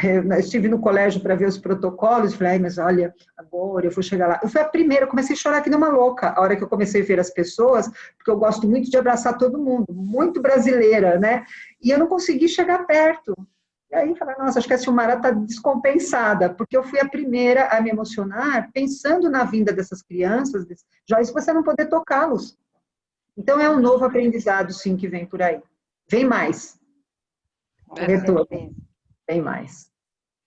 C: Eu estive no colégio para ver os protocolos, falei, mas olha, agora eu vou chegar lá. Eu fui a primeira, eu comecei a chorar que nem uma louca, a hora que eu comecei a ver as pessoas, porque eu gosto muito de abraçar todo mundo, muito brasileira, né? E eu não consegui chegar perto. E aí, falei, nossa, acho que a Silmara está descompensada, porque eu fui a primeira a me emocionar, pensando na vinda dessas crianças, Joyce, você não poder tocá-los. Então, é um novo aprendizado, sim, que vem por aí. Vem mais. Corretor. Vem mais.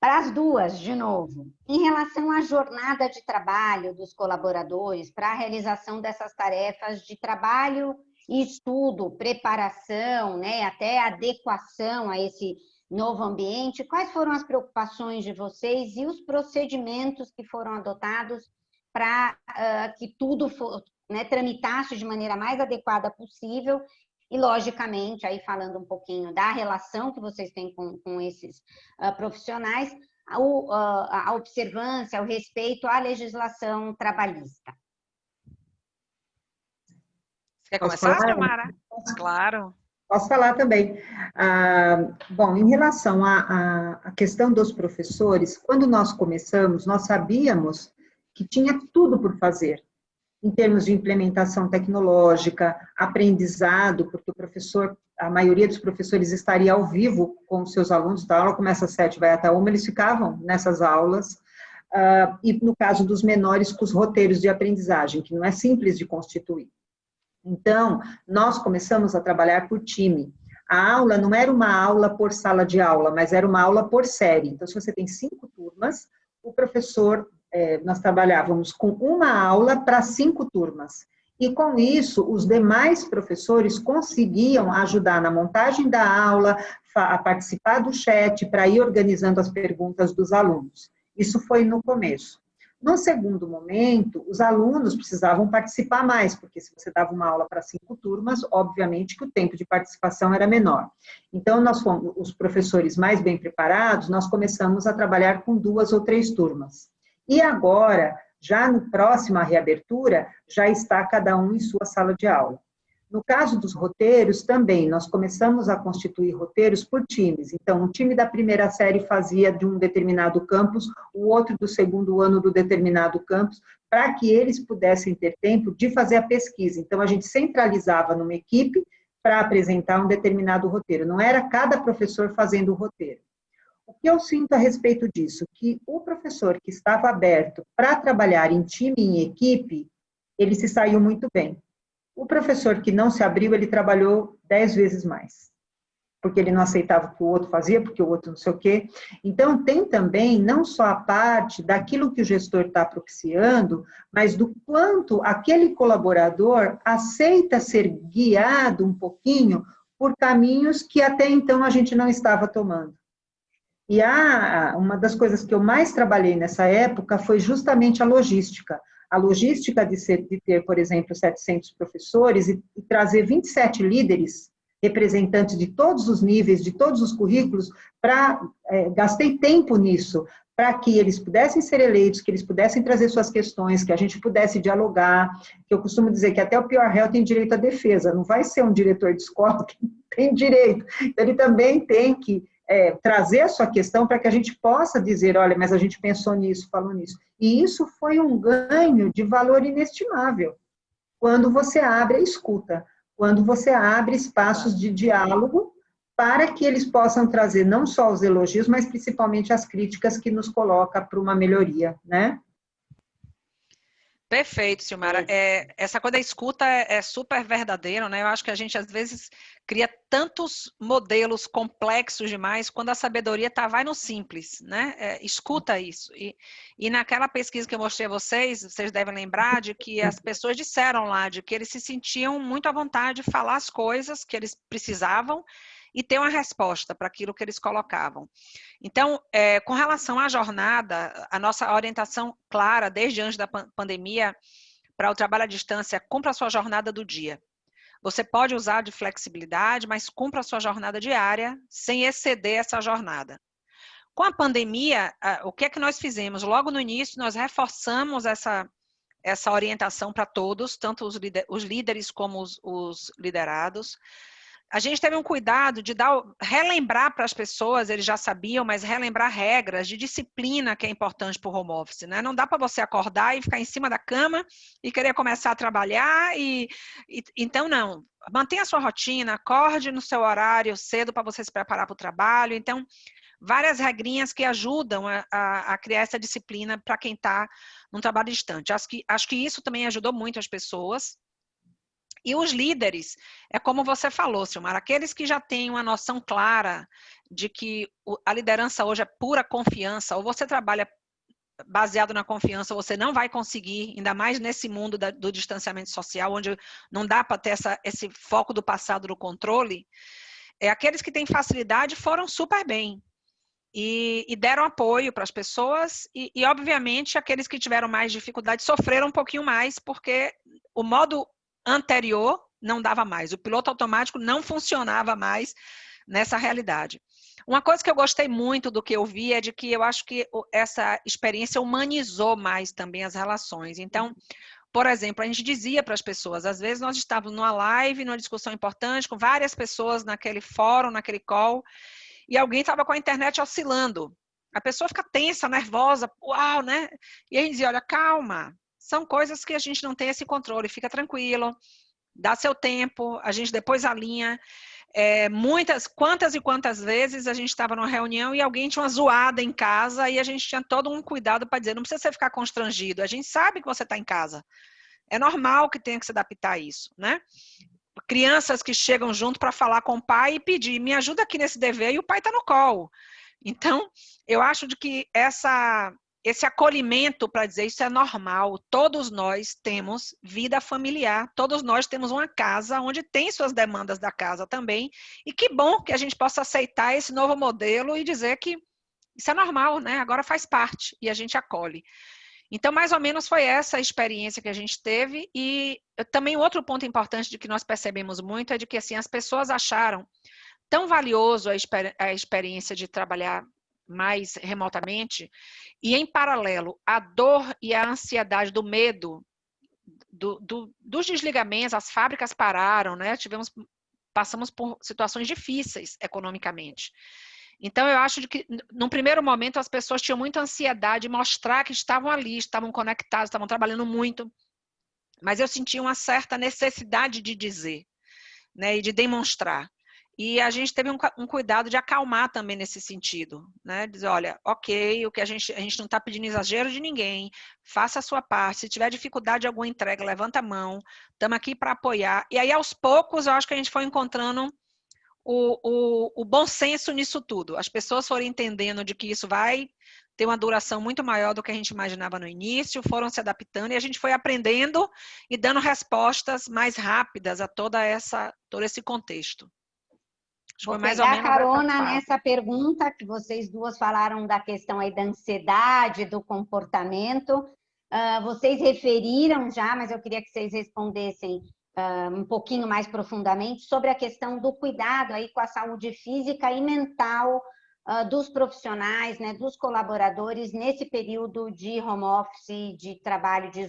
B: Para as duas, de novo, em relação à jornada de trabalho dos colaboradores para a realização dessas tarefas de trabalho e estudo, preparação, né, até adequação a esse novo ambiente, quais foram as preocupações de vocês e os procedimentos que foram adotados para que tudo tramitasse de maneira mais adequada possível? E, logicamente, aí falando um pouquinho da relação que vocês têm com esses profissionais, a observância, o respeito à legislação trabalhista.
D: Você quer começar, Silmara? Claro.
C: Posso falar também. Bom, em relação à questão dos professores, quando nós começamos, nós sabíamos que tinha tudo por fazer, em termos de implementação tecnológica, aprendizado, porque o professor, a maioria dos professores estaria ao vivo com os seus alunos, então a aula começa às 7, vai até 1, eles ficavam nessas aulas, e no caso dos menores, com os roteiros de aprendizagem, que não é simples de constituir. Então, nós começamos a trabalhar por time. A aula não era uma aula por sala de aula, mas era uma aula por série. Então, se você tem 5 turmas, o professor... nós trabalhávamos com uma aula para 5 turmas. E com isso, os demais professores conseguiam ajudar na montagem da aula, a participar do chat, para ir organizando as perguntas dos alunos. Isso foi no começo. No segundo momento, os alunos precisavam participar mais, porque se você dava uma aula para 5 turmas, obviamente que o tempo de participação era menor. Então, nós fomos, os professores mais bem preparados, nós começamos a trabalhar com 2 ou 3 turmas. E agora, já no próximo reabertura, já está cada um em sua sala de aula. No caso dos roteiros, também, nós começamos a constituir roteiros por times. Então, um time da primeira série fazia de um determinado campus, o outro do segundo ano do determinado campus, para que eles pudessem ter tempo de fazer a pesquisa. Então, a gente centralizava numa equipe para apresentar um determinado roteiro. Não era cada professor fazendo o roteiro. O que eu sinto a respeito disso? Que o professor que estava aberto para trabalhar em time e em equipe, ele se saiu muito bem. O professor que não se abriu, ele trabalhou 10 vezes mais. Porque ele não aceitava o que o outro fazia, porque o outro não sei o quê. Então, tem também, não só a parte daquilo que o gestor está propiciando, mas do quanto aquele colaborador aceita ser guiado um pouquinho por caminhos que até então a gente não estava tomando. E uma das coisas que eu mais trabalhei nessa época foi justamente a logística. A logística de ter, por exemplo, 700 professores e trazer 27 líderes, representantes de todos os níveis, de todos os currículos, gastei tempo nisso, para que eles pudessem ser eleitos, que eles pudessem trazer suas questões, que a gente pudesse dialogar, que eu costumo dizer que até o pior réu tem direito à defesa, não vai ser um diretor de escola que tem direito, então ele também tem que trazer a sua questão para que a gente possa dizer, olha, mas a gente pensou nisso, falou nisso. E isso foi um ganho de valor inestimável, quando você abre a escuta, quando você abre espaços de diálogo para que eles possam trazer não só os elogios, mas principalmente as críticas que nos coloca para uma melhoria, né?
D: Perfeito, Silmara. Essa coisa da escuta é super verdadeira, né? Eu acho que a gente, às vezes, cria tantos modelos complexos demais, quando a sabedoria vai no simples, né? Escuta isso. E naquela pesquisa que eu mostrei a vocês devem lembrar de que as pessoas disseram lá, de que eles se sentiam muito à vontade de falar as coisas que eles precisavam e ter uma resposta para aquilo que eles colocavam. Então, com relação à jornada, a nossa orientação clara, desde antes da pandemia, para o trabalho à distância, cumpra a sua jornada do dia. Você pode usar de flexibilidade, mas cumpra a sua jornada diária, sem exceder essa jornada. Com a pandemia, o que é que nós fizemos? Logo no início, nós reforçamos essa orientação para todos, tanto os líderes como os liderados. A gente teve um cuidado de relembrar para as pessoas, eles já sabiam, mas relembrar regras de disciplina que é importante para o home office, né? Não dá para você acordar e ficar em cima da cama e querer começar a trabalhar então não. Mantenha a sua rotina, acorde no seu horário cedo para você se preparar para o trabalho. Então, várias regrinhas que ajudam a criar essa disciplina para quem está num trabalho distante. Acho que isso também ajudou muito as pessoas. E os líderes, é como você falou, Silmar, aqueles que já têm uma noção clara de que a liderança hoje é pura confiança, ou você trabalha baseado na confiança, você não vai conseguir, ainda mais nesse mundo do distanciamento social, onde não dá para ter esse foco do passado no controle, aqueles que têm facilidade foram super bem. E deram apoio para as pessoas e, obviamente, aqueles que tiveram mais dificuldade sofreram um pouquinho mais, porque o modo anterior não dava mais. O piloto automático não funcionava mais nessa realidade. Uma coisa que eu gostei muito do que eu vi é de que eu acho que essa experiência humanizou mais também as relações. Então, por exemplo, a gente dizia para as pessoas, às vezes nós estávamos numa live, numa discussão importante, com várias pessoas naquele fórum, naquele call, e alguém estava com a internet oscilando. A pessoa fica tensa, nervosa, uau, né? E a gente dizia, olha, calma, são coisas que a gente não tem esse controle, fica tranquilo, dá seu tempo, a gente depois alinha. Quantas e quantas vezes a gente estava numa reunião e alguém tinha uma zoada em casa e a gente tinha todo um cuidado para dizer, não precisa você ficar constrangido, a gente sabe que você está em casa. É normal que tenha que se adaptar a isso, né? Crianças que chegam junto para falar com o pai e pedir, me ajuda aqui nesse dever, e o pai está no colo. Então, eu acho de que esse acolhimento para dizer isso é normal. Todos nós temos vida familiar, todos nós temos uma casa onde tem suas demandas da casa também, e que bom que a gente possa aceitar esse novo modelo e dizer que isso é normal, né? Agora faz parte e a gente acolhe. Então, mais ou menos foi essa a experiência que a gente teve e também outro ponto importante de que nós percebemos muito é de que assim, as pessoas acharam tão valioso a experiência de trabalhar mais remotamente e, em paralelo, a dor e a ansiedade do medo dos desligamentos, as fábricas pararam, né? Passamos por situações difíceis economicamente. Então, eu acho que, num primeiro momento, as pessoas tinham muita ansiedade de mostrar que estavam ali, estavam conectados, estavam trabalhando muito, mas eu sentia uma certa necessidade de dizer, né, e de demonstrar. E a gente teve um cuidado de acalmar também nesse sentido, né? Dizer, olha, ok, a gente não está pedindo exagero de ninguém, faça a sua parte, se tiver dificuldade de alguma entrega, levanta a mão, estamos aqui para apoiar. E aí, aos poucos, eu acho que a gente foi encontrando o bom senso nisso tudo. As pessoas foram entendendo de que isso vai ter uma duração muito maior do que a gente imaginava no início, foram se adaptando e a gente foi aprendendo e dando respostas mais rápidas a todo esse contexto.
B: Vou pegar carona nessa pergunta que vocês duas falaram da questão aí da ansiedade, do comportamento. Vocês referiram já, mas eu queria que vocês respondessem um pouquinho mais profundamente sobre a questão do cuidado aí com a saúde física e mental dos profissionais, né, dos colaboradores nesse período de home office, de trabalho de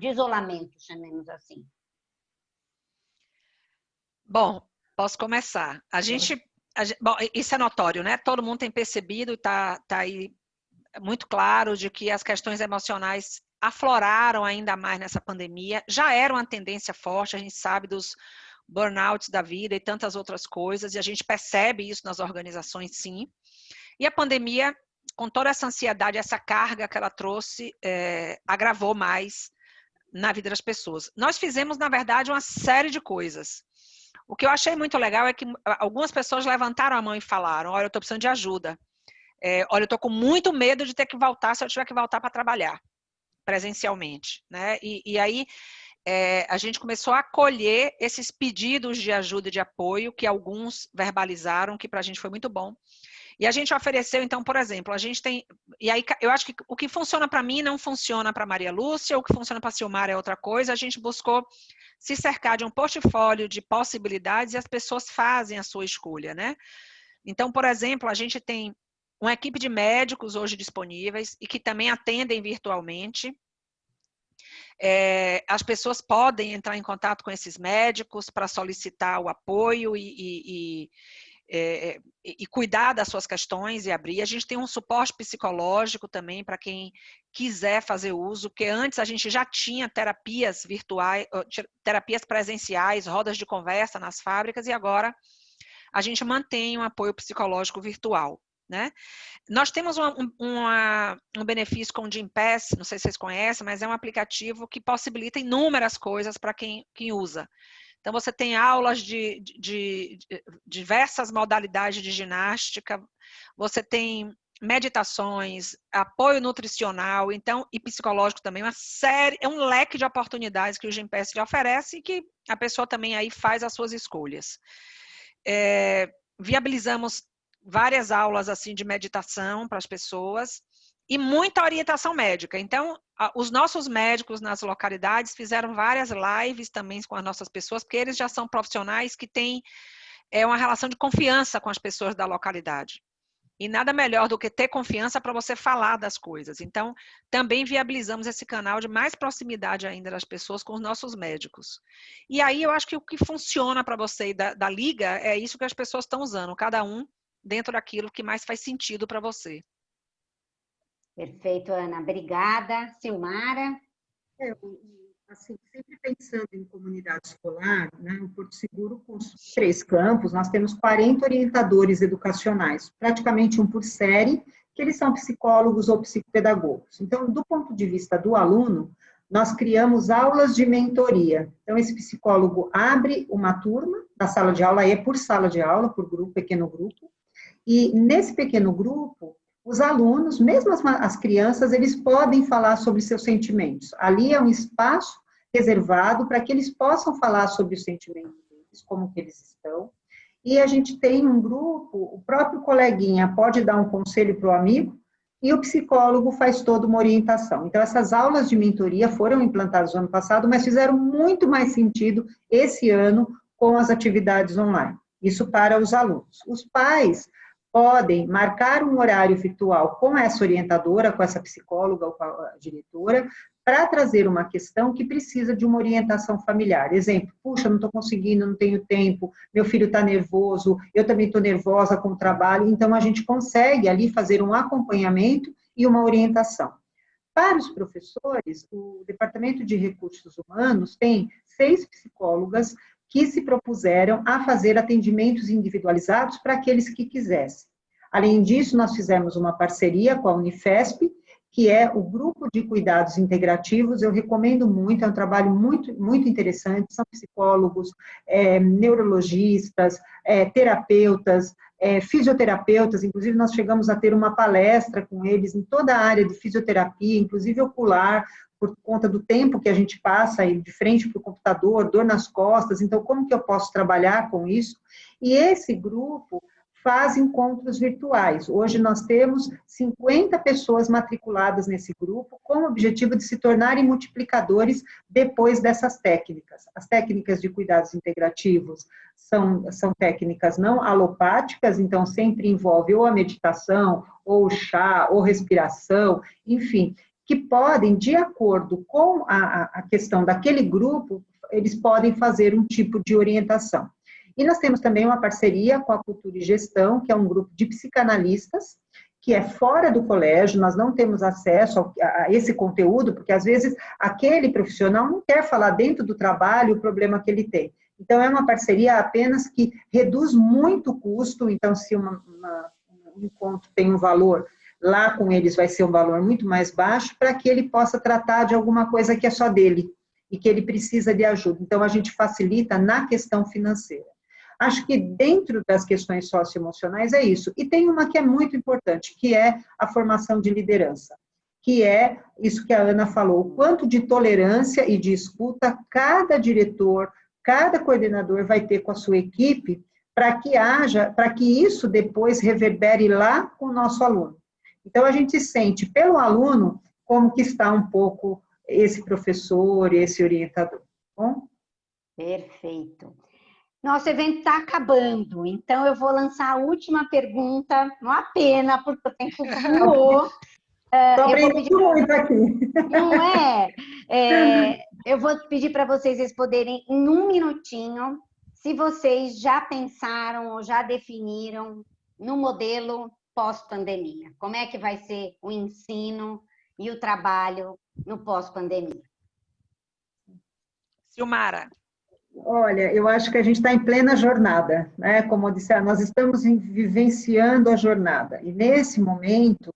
B: isolamento, chamemos assim.
D: Bom, posso começar. Bom, isso é notório, né? Todo mundo tem percebido e está aí muito claro de que as questões emocionais afloraram ainda mais nessa pandemia. Já era uma tendência forte, a gente sabe dos burnouts da vida e tantas outras coisas, e a gente percebe isso nas organizações, sim. E a pandemia, com toda essa ansiedade, essa carga que ela trouxe, agravou mais na vida das pessoas. Nós fizemos, na verdade, uma série de coisas. O que eu achei muito legal é que algumas pessoas levantaram a mão e falaram, olha, eu estou precisando de ajuda. Olha, eu estou com muito medo de ter que voltar se eu tiver que voltar para trabalhar presencialmente, né? E aí a gente começou a acolher esses pedidos de ajuda e de apoio que alguns verbalizaram, que para a gente foi muito bom. E a gente ofereceu, então, por exemplo, a gente tem... E aí eu acho que o que funciona para mim não funciona para Maria Lúcia, o que funciona para Silmar é outra coisa. A gente buscou se cercar de um portfólio de possibilidades e as pessoas fazem a sua escolha, né? Então, por exemplo, a gente tem uma equipe de médicos hoje disponíveis e que também atendem virtualmente. As pessoas podem entrar em contato com esses médicos para solicitar o apoio e cuidar das suas questões e abrir. A gente tem um suporte psicológico também para quem quiser fazer uso, porque antes a gente já tinha terapias virtuais, terapias presenciais, rodas de conversa nas fábricas, e agora a gente mantém um apoio psicológico virtual, né? Nós temos um benefício com o Gympass, não sei se vocês conhecem, mas é um aplicativo que possibilita inúmeras coisas para quem usa. Então, você tem aulas de diversas modalidades de ginástica, você tem meditações, apoio nutricional, então, e psicológico também, um leque de oportunidades que o Gympass lhe oferece e que a pessoa também aí faz as suas escolhas. Viabilizamos várias aulas assim de meditação para as pessoas e muita orientação médica. Então, os nossos médicos nas localidades fizeram várias lives também com as nossas pessoas, porque eles já são profissionais que têm uma relação de confiança com as pessoas da localidade. E nada melhor do que ter confiança para você falar das coisas. Então, também viabilizamos esse canal de mais proximidade ainda das pessoas com os nossos médicos. E aí, eu acho que o que funciona para você e da Liga é isso que as pessoas estão usando, cada um dentro daquilo que mais faz sentido para você.
B: Perfeito, Ana. Obrigada. Silmara?
E: Assim, sempre pensando em comunidade escolar, né, o Porto Seguro, com os 3 campos, nós temos 40 orientadores educacionais, praticamente um por série, que eles são psicólogos ou psicopedagogos. Então, do ponto de vista do aluno, nós criamos aulas de mentoria. Então, esse psicólogo abre uma turma da sala de aula, por sala de aula, por grupo, pequeno grupo, e nesse pequeno grupo, os alunos, mesmo as crianças, eles podem falar sobre seus sentimentos. Ali é um espaço reservado para que eles possam falar sobre os sentimentos deles, como que eles estão. E a gente tem um grupo, o próprio coleguinha pode dar um conselho para o amigo e o psicólogo faz toda uma orientação. Então, essas aulas de mentoria foram implantadas no ano passado, mas fizeram muito mais sentido esse ano com as atividades online. Isso para os alunos. Os pais podem marcar um horário virtual com essa orientadora, com essa psicóloga ou com a diretora, para trazer uma questão que precisa de uma orientação familiar. Exemplo, puxa, não estou conseguindo, não tenho tempo, meu filho está nervoso, eu também estou nervosa com o trabalho, então a gente consegue ali fazer um acompanhamento e uma orientação. Para os professores, o Departamento de Recursos Humanos tem 6 psicólogas que se propuseram a fazer atendimentos individualizados para aqueles que quisessem. Além disso, nós fizemos uma parceria com a Unifesp, que é o Grupo de Cuidados Integrativos. Eu recomendo muito, é um trabalho muito, muito interessante, são psicólogos, neurologistas, terapeutas, fisioterapeutas, inclusive nós chegamos a ter uma palestra com eles em toda a área de fisioterapia, inclusive ocular, por conta do tempo que a gente passa aí de frente para o computador, dor nas costas, então como que eu posso trabalhar com isso? E esse grupo faz encontros virtuais. Hoje nós temos 50 pessoas matriculadas nesse grupo, com o objetivo de se tornarem multiplicadores depois dessas técnicas. As técnicas de cuidados integrativos são técnicas não alopáticas, então sempre envolve ou a meditação, ou o chá, ou respiração, enfim, que podem, de acordo com a questão daquele grupo, eles podem fazer um tipo de orientação. E nós temos também uma parceria com a Cultura e Gestão, que é um grupo de psicanalistas, que é fora do colégio, nós não temos acesso a esse conteúdo, porque às vezes aquele profissional não quer falar dentro do trabalho o problema que ele tem. Então, é uma parceria apenas que reduz muito o custo, então se um encontro tem um valor, lá com eles vai ser um valor muito mais baixo, para que ele possa tratar de alguma coisa que é só dele, e que ele precisa de ajuda. Então, a gente facilita na questão financeira. Acho que dentro das questões socioemocionais é isso. E tem uma que é muito importante, que é a formação de liderança, que é isso que a Ana falou, o quanto de tolerância e de escuta cada diretor, cada coordenador vai ter com a sua equipe, para que isso depois reverbere lá com o nosso aluno. Então, a gente sente pelo aluno como que está um pouco esse professor, esse orientador. Bom?
B: Perfeito. Nosso evento está acabando, então eu vou lançar a última pergunta, uma pena, porque o tempo voou.
E: Estou aprendendo muito aqui.
B: Não é? Eu vou pedir para vocês responderem em um minutinho se vocês já pensaram ou já definiram no modelo pós-pandemia. Como é que vai ser o ensino e o trabalho no pós-pandemia?
D: Silmara.
C: Olha, eu acho que a gente está em plena jornada, né? Como eu disse, nós estamos vivenciando a jornada. E nesse momento,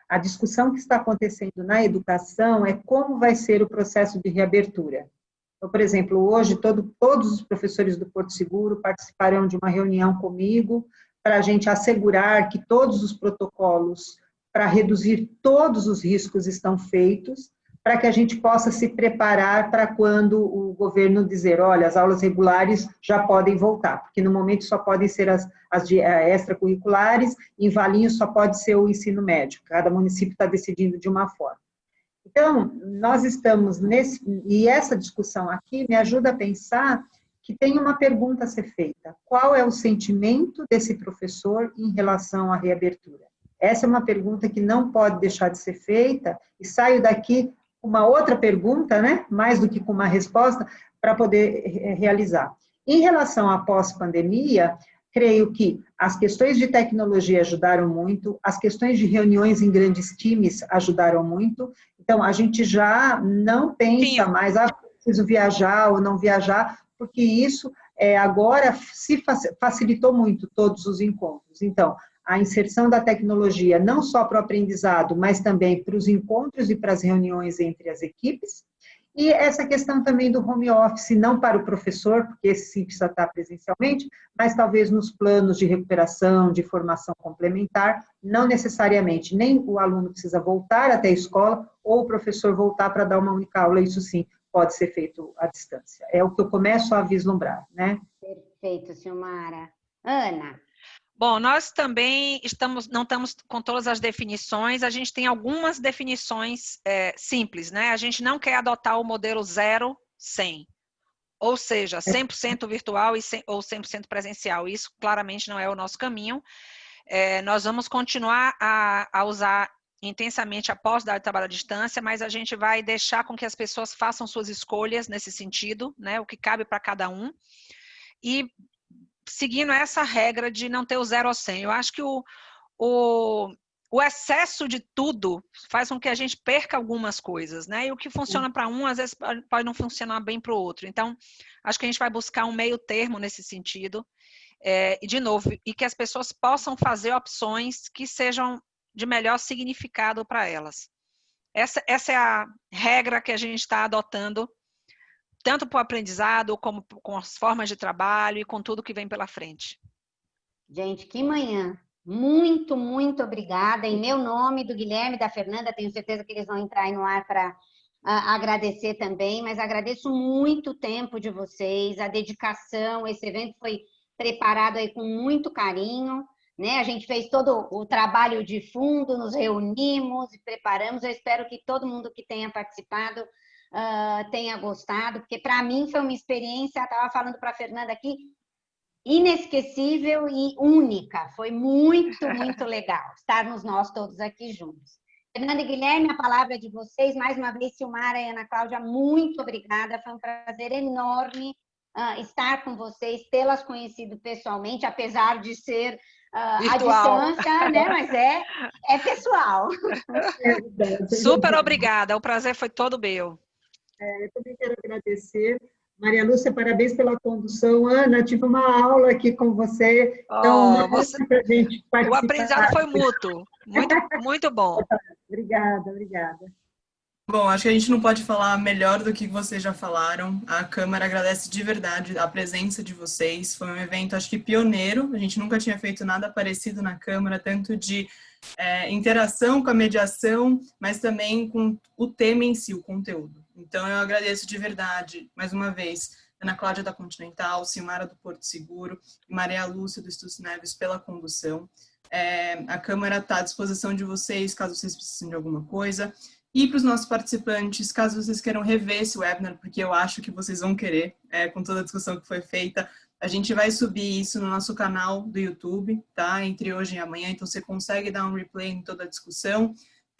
C: a discussão que está acontecendo na educação é como vai ser o processo de reabertura. Então, por exemplo, hoje todos os professores do Porto Seguro participarão de uma reunião comigo para a gente assegurar que todos os protocolos para reduzir todos os riscos estão feitos, para que a gente possa se preparar para quando o governo dizer, olha, as aulas regulares já podem voltar, porque no momento só podem ser as extracurriculares, em Valinhos só pode ser o ensino médio, cada município está decidindo de uma forma. Então, nós estamos e essa discussão aqui me ajuda a pensar que tem uma pergunta a ser feita, qual é o sentimento desse professor em relação à reabertura? Essa é uma pergunta que não pode deixar de ser feita, e saio daqui uma outra pergunta, né, mais do que com uma resposta, para poder realizar. Em relação à pós-pandemia, creio que as questões de tecnologia ajudaram muito, as questões de reuniões em grandes times ajudaram muito, então a gente já não pensa mais, preciso viajar ou não viajar, porque isso agora se facilitou muito todos os encontros. Então, a inserção da tecnologia, não só para o aprendizado, mas também para os encontros e para as reuniões entre as equipes, e essa questão também do home office, não para o professor, porque esse sim precisa estar presencialmente, mas talvez nos planos de recuperação, de formação complementar, não necessariamente, nem o aluno precisa voltar até a escola, ou o professor voltar para dar uma única aula, isso sim pode ser feito à distância. É o que eu começo a vislumbrar, né?
B: Perfeito, Silmara. Ana?
D: Bom, nós também não estamos com todas as definições, a gente tem algumas definições simples, né? A gente não quer adotar o modelo 0-100, ou seja, 100% virtual ou 100% presencial. Isso claramente não é o nosso caminho. Nós vamos continuar a usar intensamente a possibilidade de trabalho à distância, mas a gente vai deixar com que as pessoas façam suas escolhas nesse sentido, né? O que cabe para cada um. E seguindo essa regra de não ter o 0 ou 100. Eu acho que o excesso de tudo faz com que a gente perca algumas coisas, né? E o que funciona para um, às vezes, pode não funcionar bem para o outro. Então, acho que a gente vai buscar um meio termo nesse sentido. E, de novo, e que as pessoas possam fazer opções que sejam de melhor significado para elas. Essa é a regra que a gente está adotando tanto para o aprendizado, como com as formas de trabalho e com tudo que vem pela frente.
B: Gente, que manhã! Muito, muito obrigada. Em meu nome, do Guilherme e da Fernanda, tenho certeza que eles vão entrar aí no ar para agradecer também, mas agradeço muito o tempo de vocês, a dedicação. Esse evento foi preparado aí com muito carinho, né? A gente fez todo o trabalho de fundo, nos reunimos e preparamos. Eu espero que todo mundo que tenha participado tenha gostado, porque para mim foi uma experiência, estava falando para a Fernanda aqui, inesquecível e única. Foi muito, muito legal estarmos nós todos aqui juntos. Fernanda e Guilherme, a palavra é de vocês. Mais uma vez, Silmara e Ana Cláudia, muito obrigada. Foi um prazer enorme estar com vocês, tê-las conhecido pessoalmente, apesar de ser à distância, né? Mas é pessoal.
D: Super obrigada, o prazer foi todo meu.
C: Eu também quero agradecer. Maria Lúcia, parabéns pela condução. Ana, tive uma aula aqui com você. Então, pra gente participar.
D: O aprendizado foi mútuo. Muito, muito bom.
C: Obrigada, obrigada.
A: Bom, acho que a gente não pode falar melhor do que vocês já falaram. A Câmara agradece de verdade a presença de vocês. Foi um evento, acho que pioneiro. A gente nunca tinha feito nada parecido na Câmara, tanto de interação com a mediação, mas também com o tema em si, o conteúdo. Então, eu agradeço de verdade, mais uma vez, Ana Cláudia da Continental, Silmara do Porto Seguro e Maria Lúcia do Instituto Neves pela condução. A Câmara está à disposição de vocês, caso vocês precisem de alguma coisa.
F: E para os nossos participantes, caso vocês queiram rever esse webinar, porque eu acho que vocês vão querer, com toda a discussão que foi feita, a gente vai subir isso no nosso canal do YouTube, tá? Entre hoje e amanhã, então você consegue dar um replay em toda a discussão.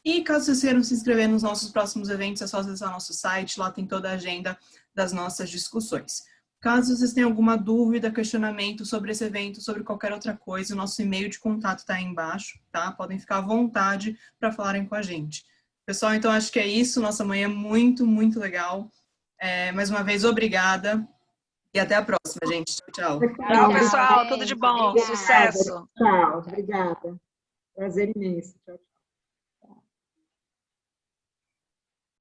F: E caso vocês queiram se inscrever nos nossos próximos eventos, é só acessar nosso site, lá tem toda a agenda das nossas discussões. Caso vocês tenham alguma dúvida, questionamento sobre esse evento, sobre qualquer outra coisa, o nosso e-mail de contato está aí embaixo, tá? Podem ficar à vontade para falarem com a gente. Pessoal, então acho que é isso. Nossa manhã é muito, muito legal. Mais uma vez, obrigada. E até a próxima, gente. Tchau, tchau.
D: Tchau, pessoal. Tudo de bom.
B: Obrigada.
D: Sucesso.
E: Tchau, obrigada. Prazer imenso. Tchau, tchau.